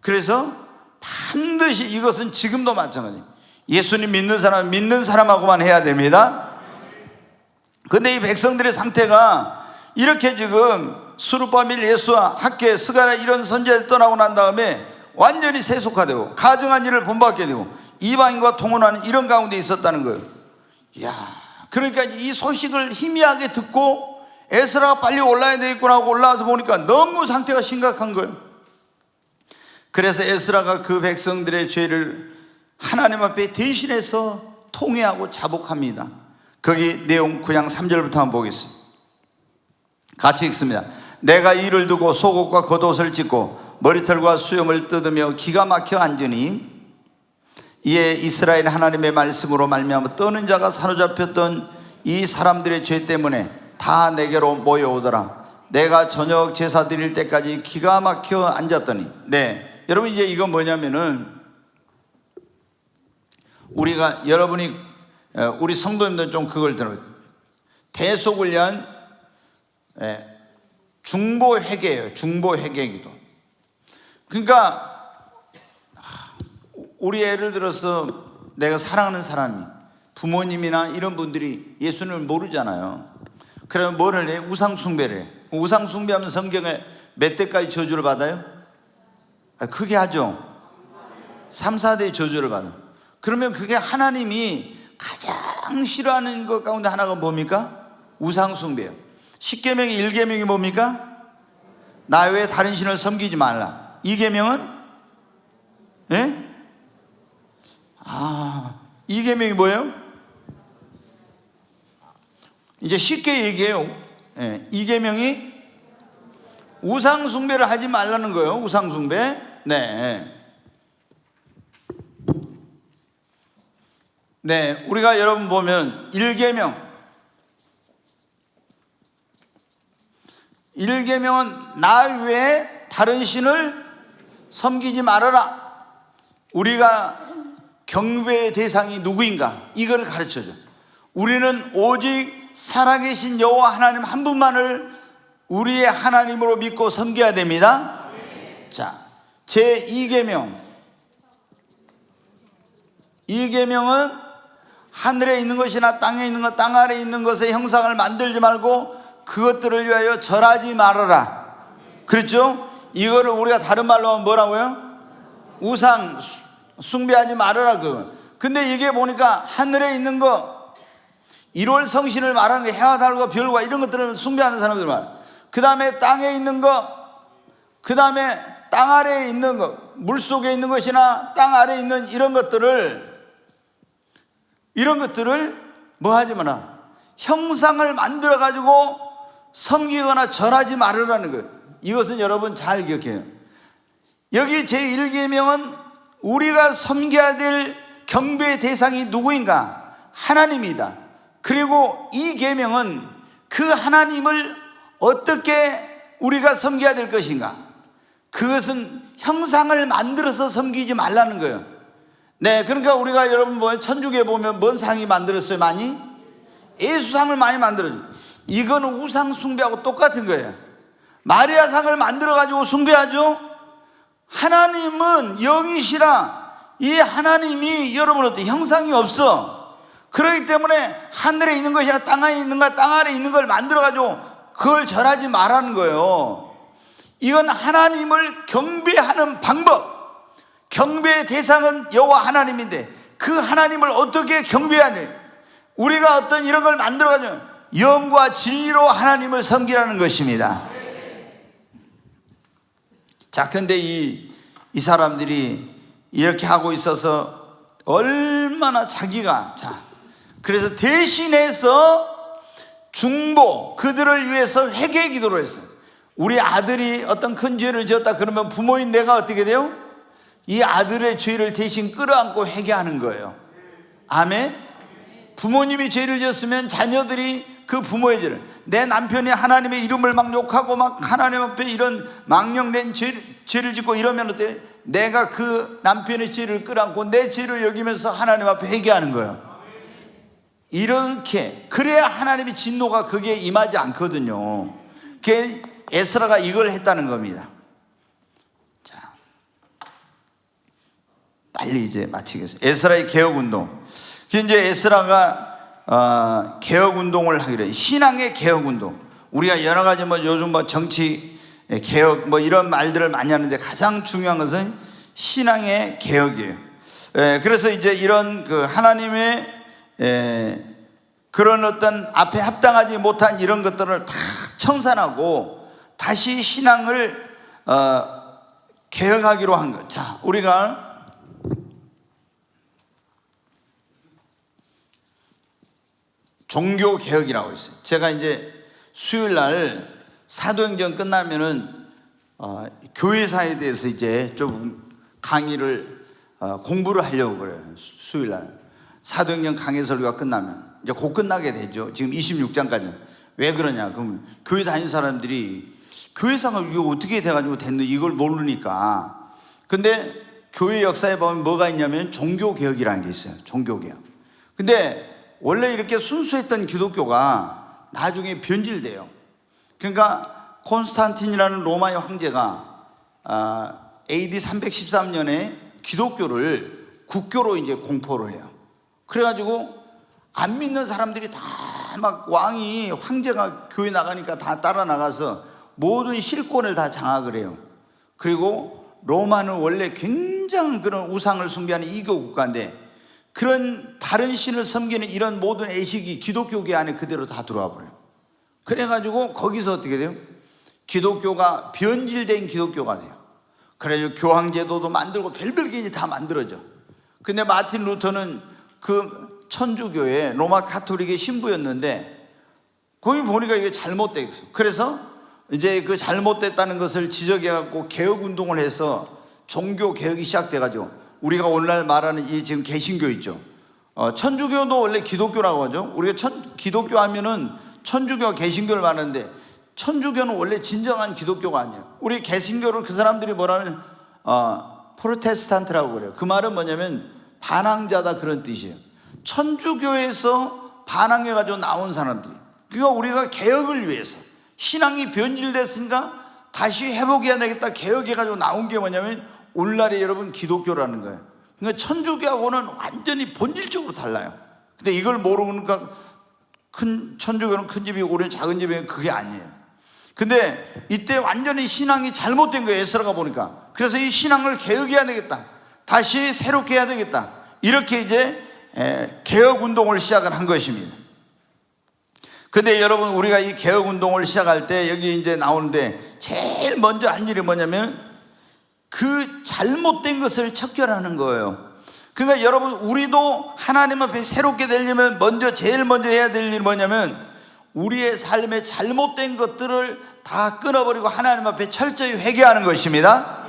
그래서 반드시 이것은 지금도 마찬가지. 예수님 믿는 사람은 믿는 사람하고만 해야 됩니다. 근데 이 백성들의 상태가 이렇게 지금 스룹바벨, 예수와 학계, 스가랴 이런 선지자들 떠나고 난 다음에 완전히 세속화되고 가증한 일을 본받게 되고 이방인과 통혼하는 이런 가운데 있었다는 거예요. 이야, 그러니까 이 소식을 희미하게 듣고 에스라가 빨리 올라야 되겠구나 하고 올라와서 보니까 너무 상태가 심각한 거예요. 그래서 에스라가 그 백성들의 죄를 하나님 앞에 대신해서 통회하고 자복합니다. 거기 내용 9장 3절부터 한번 보겠습니다. 같이 읽습니다. 내가 이를 두고 속옷과 겉옷을 찢고 머리털과 수염을 뜯으며 기가 막혀 앉으니 이에 이스라엘 하나님의 말씀으로 말미암아 떠는 자가 사로잡혔던 이 사람들의 죄 때문에 다 내게로 모여오더라. 내가 저녁 제사 드릴 때까지 기가 막혀 앉았더니 여러분 이제 이건 뭐냐면은 여러분이 우리 성도님들 좀 그걸 들어요. 대속을 위한 중보회개예요. 중보회개기도. 그러니까 우리 예를 들어서 내가 사랑하는 사람이 부모님이나 이런 분들이 예수님을 모르잖아요. 그러면 뭐를 해? 우상숭배를 해. 우상숭배하면 성경에 몇 대까지 저주를 받아요? 크게 하죠. 3, 4대의 저주를 받아요. 그러면 그게 하나님이 가장 싫어하는 것 가운데 하나가 뭡니까? 우상숭배예요. 10계명의 1계명이 뭡니까? 나 외에 다른 신을 섬기지 말라. 2계명은? 2계명이 뭐예요? 이제 쉽게 얘기해요. 2계명이 우상숭배를 하지 말라는 거예요. 우상숭배. 우리가 여러분 보면 1계명은 나 외에 다른 신을 섬기지 말아라. 우리가 경배의 대상이 누구인가? 이걸 가르쳐줘. 우리는 오직 살아계신 여호와 하나님 한 분만을 우리의 하나님으로 믿고 섬겨야 됩니다. 자, 제2계명. 2계명은 하늘에 있는 것이나 땅에 있는 것, 땅 아래에 있는 것의 형상을 만들지 말고 그것들을 위하여 절하지 말아라. 그렇죠? 이거를 우리가 다른 말로 하면 뭐라고요? 우상 숭배하지 말아라. 근데 이게 보니까 하늘에 있는 거, 1월 성신을 말하는 게 해와 달과 별과 이런 것들을 숭배하는 사람들 말. 그 다음에 땅에 있는 거, 그 다음에 땅 아래에 있는 거, 물 속에 있는 것이나 땅 아래에 있는 이런 것들을 뭐 하지 마라. 형상을 만들어 가지고 섬기거나 절하지 말으라는 거예요. 이것은 여러분 잘 기억해요. 여기 제1계명은 우리가 섬겨야 될 경배의 대상이 누구인가? 하나님이다. 그리고 이 계명은 그 하나님을 어떻게 우리가 섬겨야 될 것인가? 그것은 형상을 만들어서 섬기지 말라는 거예요. 그러니까 우리가 여러분 천주교에 보면 뭔 상이 만들었어요? 많이? 예수상을 많이 만들어요. 이거는 우상 숭배하고 똑같은 거예요. 마리아상을 만들어 가지고 숭배하죠. 하나님은 영이시라 이 하나님이 여러분 어때? 형상이 없어. 그렇기 때문에 하늘에 있는 것이나 땅 안에 있는 것, 땅 아래 있는 걸 만들어가지고 그걸 절하지 말라는 거예요. 이건 하나님을 경배하는 방법. 경배의 대상은 여호와 하나님인데 그 하나님을 어떻게 경배하냐? 우리가 어떤 이런 걸 만들어가지고 영과 진리로 하나님을 섬기라는 것입니다. 자, 근데 이 사람들이 이렇게 하고 있어서 얼마나 자기가, 자, 그래서 대신해서 중보, 그들을 위해서 회개 기도를 했어요. 우리 아들이 어떤 큰 죄를 지었다 그러면 부모인 내가 어떻게 돼요? 이 아들의 죄를 대신 끌어안고 회개하는 거예요. 아멘. 부모님이 죄를 지었으면 자녀들이 그 부모의 죄를, 내 남편이 하나님의 이름을 막 욕하고 막 하나님 앞에 이런 망령된 죄를 짓고 이러면 어때? 내가 그 남편의 죄를 끌어안고 내 죄를 여기면서 하나님 앞에 회개하는 거예요. 이렇게 그래야 하나님의 진노가 거기에 임하지 않거든요. 그게 에스라가 이걸 했다는 겁니다. 자, 빨리 이제 마치겠습니다. 에스라의 개혁운동. 이제 에스라가 개혁운동을 하기로 해요. 신앙의 개혁운동. 우리가 여러 가지 요즘 정치 개혁 이런 말들을 많이 하는데 가장 중요한 것은 신앙의 개혁이에요. 그래서 이제 이런 그 하나님의 그런 어떤 앞에 합당하지 못한 이런 것들을 다 청산하고 다시 신앙을 개혁하기로 한 것. 자, 우리가 종교 개혁이라고 있어요. 제가 이제 수요일 날 사도행전 끝나면은 교회사에 대해서 이제 좀 강의를 공부를 하려고 그래요. 수요일 날 사도행전 강해 설교가 끝나면 이제 곧 끝나게 되죠. 지금 26장까지. 왜 그러냐? 그럼 교회 다니는 사람들이 교회사가 이거 어떻게 돼가지고 됐는데 이걸 모르니까. 근데 교회 역사에 보면 뭐가 있냐면 종교개혁이라는 게 있어요. 종교개혁. 근데 원래 이렇게 순수했던 기독교가 나중에 변질돼요. 그러니까 콘스탄틴이라는 로마의 황제가 AD 313년에 기독교를 국교로 이제 공포를 해요. 그래가지고 안 믿는 사람들이 다 막 왕이 황제가 교회 나가니까 다 따라 나가서 모든 실권을 다 장악을 해요. 그리고 로마는 원래 굉장한 그런 우상을 숭배하는 이교 국가인데 그런 다른 신을 섬기는 이런 모든 애식이 기독교계 안에 그대로 다 들어와 버려요. 그래가지고 거기서 어떻게 돼요? 기독교가 변질된 기독교가 돼요. 그래서 교황제도도 만들고 별별 게 이제 다 만들어져. 근데 마틴 루터는 그 천주교의 로마 카톨릭의 신부였는데 거기 보니까 이게 잘못돼 있어. 그래서 이제 그 잘못됐다는 것을 지적해갖고 개혁운동을 해서 종교 개혁이 시작돼가지고 우리가 오늘날 말하는 이 지금 개신교 있죠. 천주교도 원래 기독교라고 하죠. 우리가 기독교 하면은 천주교와 개신교를 말하는데 천주교는 원래 진정한 기독교가 아니에요. 우리 개신교를 그 사람들이 뭐라면 프로테스탄트라고 그래요. 그 말은 뭐냐면 반항자다 그런 뜻이에요. 천주교에서 반항해가지고 나온 사람들이. 그러니까 우리가 개혁을 위해서 신앙이 변질됐으니까 다시 회복해야 되겠다 개혁해가지고 나온 게 뭐냐면 오늘날의 여러분 기독교라는 거예요. 그러니까 천주교하고는 완전히 본질적으로 달라요. 근데 이걸 모르니까 천주교는 큰 집이고 우리는 작은 집이고 그게 아니에요. 근데 이때 완전히 신앙이 잘못된 거예요. 에스라가 보니까. 그래서 이 신앙을 개혁해야 되겠다. 다시 새롭게 해야 되겠다. 이렇게 이제 개혁운동을 시작을 한 것입니다. 근데 여러분 우리가 이 개혁운동을 시작할 때 여기 이제 나오는데 제일 먼저 한 일이 뭐냐면 그 잘못된 것을 척결하는 거예요. 그러니까 여러분 우리도 하나님 앞에 새롭게 되려면 제일 먼저 해야 될 일이 뭐냐면 우리의 삶에 잘못된 것들을 다 끊어버리고 하나님 앞에 철저히 회개하는 것입니다.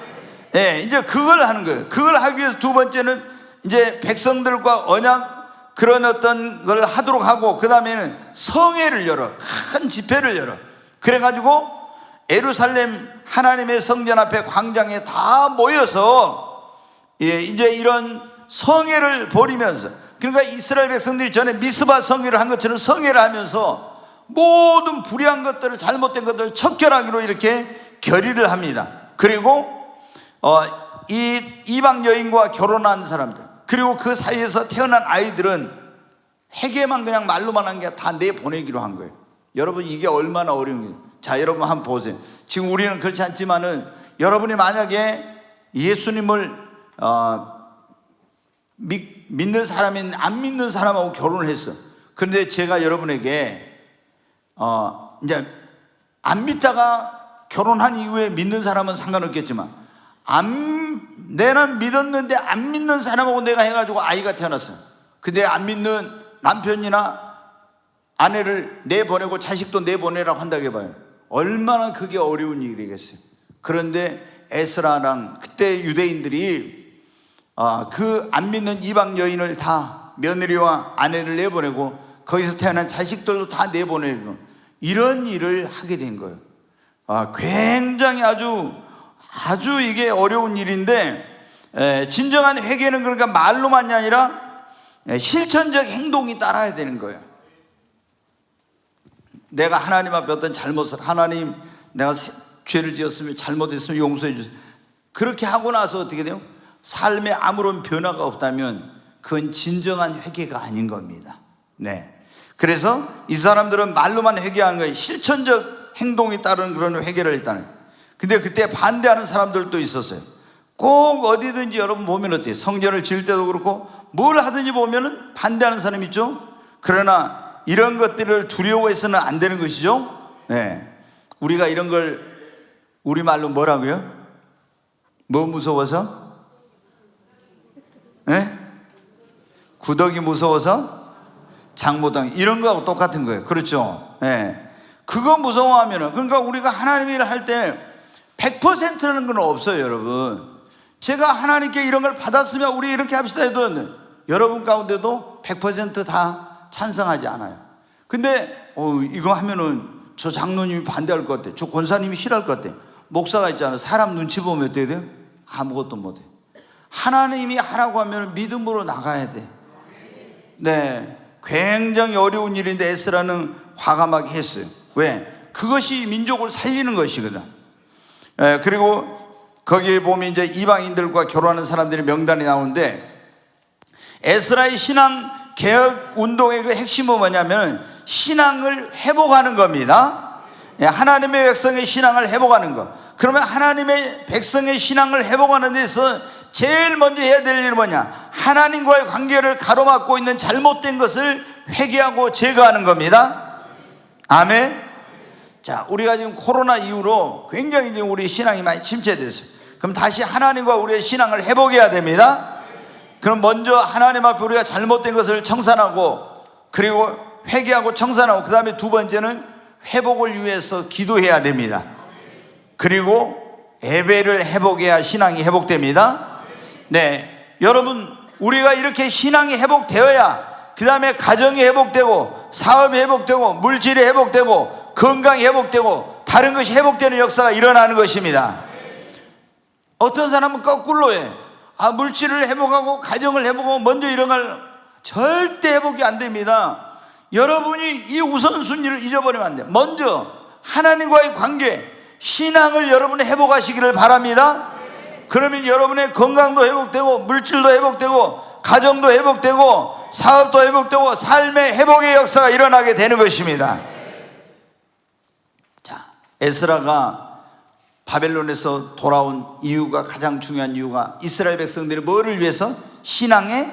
네, 이제 그걸 하는 거예요. 그걸 하기 위해서 두 번째는 이제 백성들과 언약 그런 어떤 걸 하도록 하고 그 다음에는 성회를 열어. 큰 집회를 열어. 그래가지고 예루살렘 하나님의 성전 앞에 광장에 다 모여서 이제 이런 성회를 벌이면서 그러니까 이스라엘 백성들이 전에 미스바 성회를 한 것처럼 성회를 하면서 모든 불의한 것들을 잘못된 것들을 척결하기로 이렇게 결의를 합니다. 그리고 이 이방 여인과 결혼한 사람들, 그리고 그 사이에서 태어난 아이들은 회개만 그냥 말로만 한 게 다 내보내기로 한 거예요. 여러분, 이게 얼마나 어려운 거예요. 자, 여러분 한번 보세요. 지금 우리는 그렇지 않지만은 여러분이 만약에 예수님을 믿는 사람인 안 믿는 사람하고 결혼을 했어. 그런데 제가 여러분에게 이제 안 믿다가 결혼한 이후에 믿는 사람은 상관없겠지만, 내는 믿었는데 안 믿는 사람하고 내가 해가지고 아이가 태어났어. 근데 안 믿는 남편이나 아내를 내보내고 자식도 내보내라고 한다고 해봐요. 얼마나 그게 어려운 일이겠어요. 그런데 에스라랑 그때 유대인들이 그 안 믿는 이방 여인을 다 며느리와 아내를 내보내고 거기서 태어난 자식들도 다 내보내는 이런 일을 하게 된 거예요. 굉장히 아주 이게 어려운 일인데, 진정한 회개는 그러니까 말로만이 아니라 실천적 행동이 따라야 되는 거예요. 내가 하나님 앞에 어떤 잘못을, 하나님 내가 죄를 지었으면 잘못했으면 용서해 주세요. 그렇게 하고 나서 어떻게 돼요? 삶에 아무런 변화가 없다면 그건 진정한 회개가 아닌 겁니다. 네. 그래서 이 사람들은 말로만 회개하는 거예요. 실천적 행동이 따르는 그런 회개를 했다는 거예요. 근데 그때 반대하는 사람들도 있었어요. 꼭 어디든지 여러분 보면 어때요? 성전을 지을 때도 그렇고 뭘 하든지 보면은 반대하는 사람이 있죠. 그러나 이런 것들을 두려워해서는 안 되는 것이죠. 네. 우리가 이런 걸 우리말로 뭐라고요? 뭐 무서워서? 네? 구더기 무서워서 장모당, 이런 거하고 똑같은 거예요. 그렇죠? 네. 그거 무서워하면은, 그러니까 우리가 하나님 일을 할 때 100%라는 건 없어요, 여러분. 제가 하나님께 이런 걸 받았으면 우리 이렇게 합시다 해도 여러분 가운데도 100% 찬성하지 않아요. 근데 이거 하면은 저 장로님이 반대할 것 같아, 저 권사님이 싫어할 것 같아. 목사가 있잖아요. 사람 눈치 보면 어떻게 돼요? 아무것도 못해. 하나님이 하라고 하면 믿음으로 나가야 돼. 네, 굉장히 어려운 일인데 에스라는 과감하게 했어요. 왜? 그것이 민족을 살리는 것이거든. 그리고 거기에 보면 이제 이방인들과 결혼하는 사람들의 명단이 나오는데, 에스라의 신앙 개혁 운동의 그 핵심은 뭐냐면 신앙을 회복하는 겁니다. 하나님의 백성의 신앙을 회복하는 것. 그러면 하나님의 백성의 신앙을 회복하는 데서 제일 먼저 해야 될 일은 뭐냐? 하나님과의 관계를 가로막고 있는 잘못된 것을 회개하고 제거하는 겁니다. 아멘. 자, 우리가 지금 코로나 이후로 굉장히 지금 우리 신앙이 많이 침체됐어요. 그럼 다시 하나님과 우리의 신앙을 회복해야 됩니다. 그럼 먼저 하나님 앞에 우리가 잘못된 것을 청산하고, 그리고 회개하고 청산하고, 그 다음에 두 번째는 회복을 위해서 기도해야 됩니다. 그리고 예배를 회복해야 신앙이 회복됩니다. 네, 여러분, 우리가 이렇게 신앙이 회복되어야 그 다음에 가정이 회복되고 사업이 회복되고 물질이 회복되고 건강이 회복되고 다른 것이 회복되는 역사가 일어나는 것입니다. 어떤 사람은 거꾸로 해. 물질을 회복하고 가정을 회복하고 먼저 이런 걸 절대 회복이 안 됩니다. 여러분이 이 우선순위를 잊어버리면 안 돼요. 먼저 하나님과의 관계, 신앙을 여러분이 회복하시기를 바랍니다. 그러면 여러분의 건강도 회복되고 물질도 회복되고 가정도 회복되고 사업도 회복되고 삶의 회복의 역사가 일어나게 되는 것입니다. 자, 에스라가 바벨론에서 돌아온 이유가, 가장 중요한 이유가 이스라엘 백성들이 뭐를 위해서? 신앙의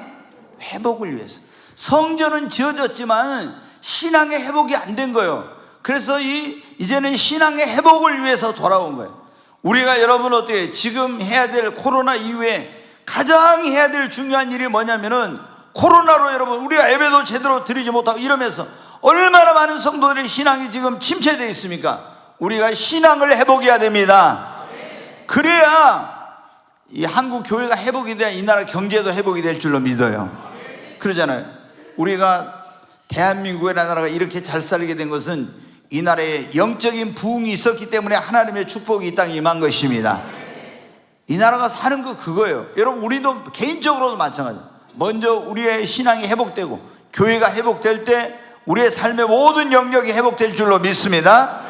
회복을 위해서. 성전은 지어졌지만 신앙의 회복이 안 된 거예요. 그래서 이제는 신앙의 회복을 위해서 돌아온 거예요. 우리가 여러분 어떻게 지금 해야 될 코로나 이후에 가장 해야 될 중요한 일이 뭐냐면은, 코로나로 여러분 우리가 예배도 제대로 드리지 못하고 이러면서 얼마나 많은 성도들의 신앙이 지금 침체되어 있습니까? 우리가 신앙을 회복해야 됩니다. 그래야 이 한국 교회가 회복이 돼야 이 나라 경제도 회복이 될 줄로 믿어요. 그러잖아요. 우리가 대한민국이라는 나라가 이렇게 잘 살게 된 것은 이 나라에 영적인 부흥이 있었기 때문에 하나님의 축복이 이 땅에 임한 것입니다. 이 나라가 사는 거 그거예요. 여러분, 우리도 개인적으로도 마찬가지예요. 먼저 우리의 신앙이 회복되고 교회가 회복될 때 우리의 삶의 모든 영역이 회복될 줄로 믿습니다.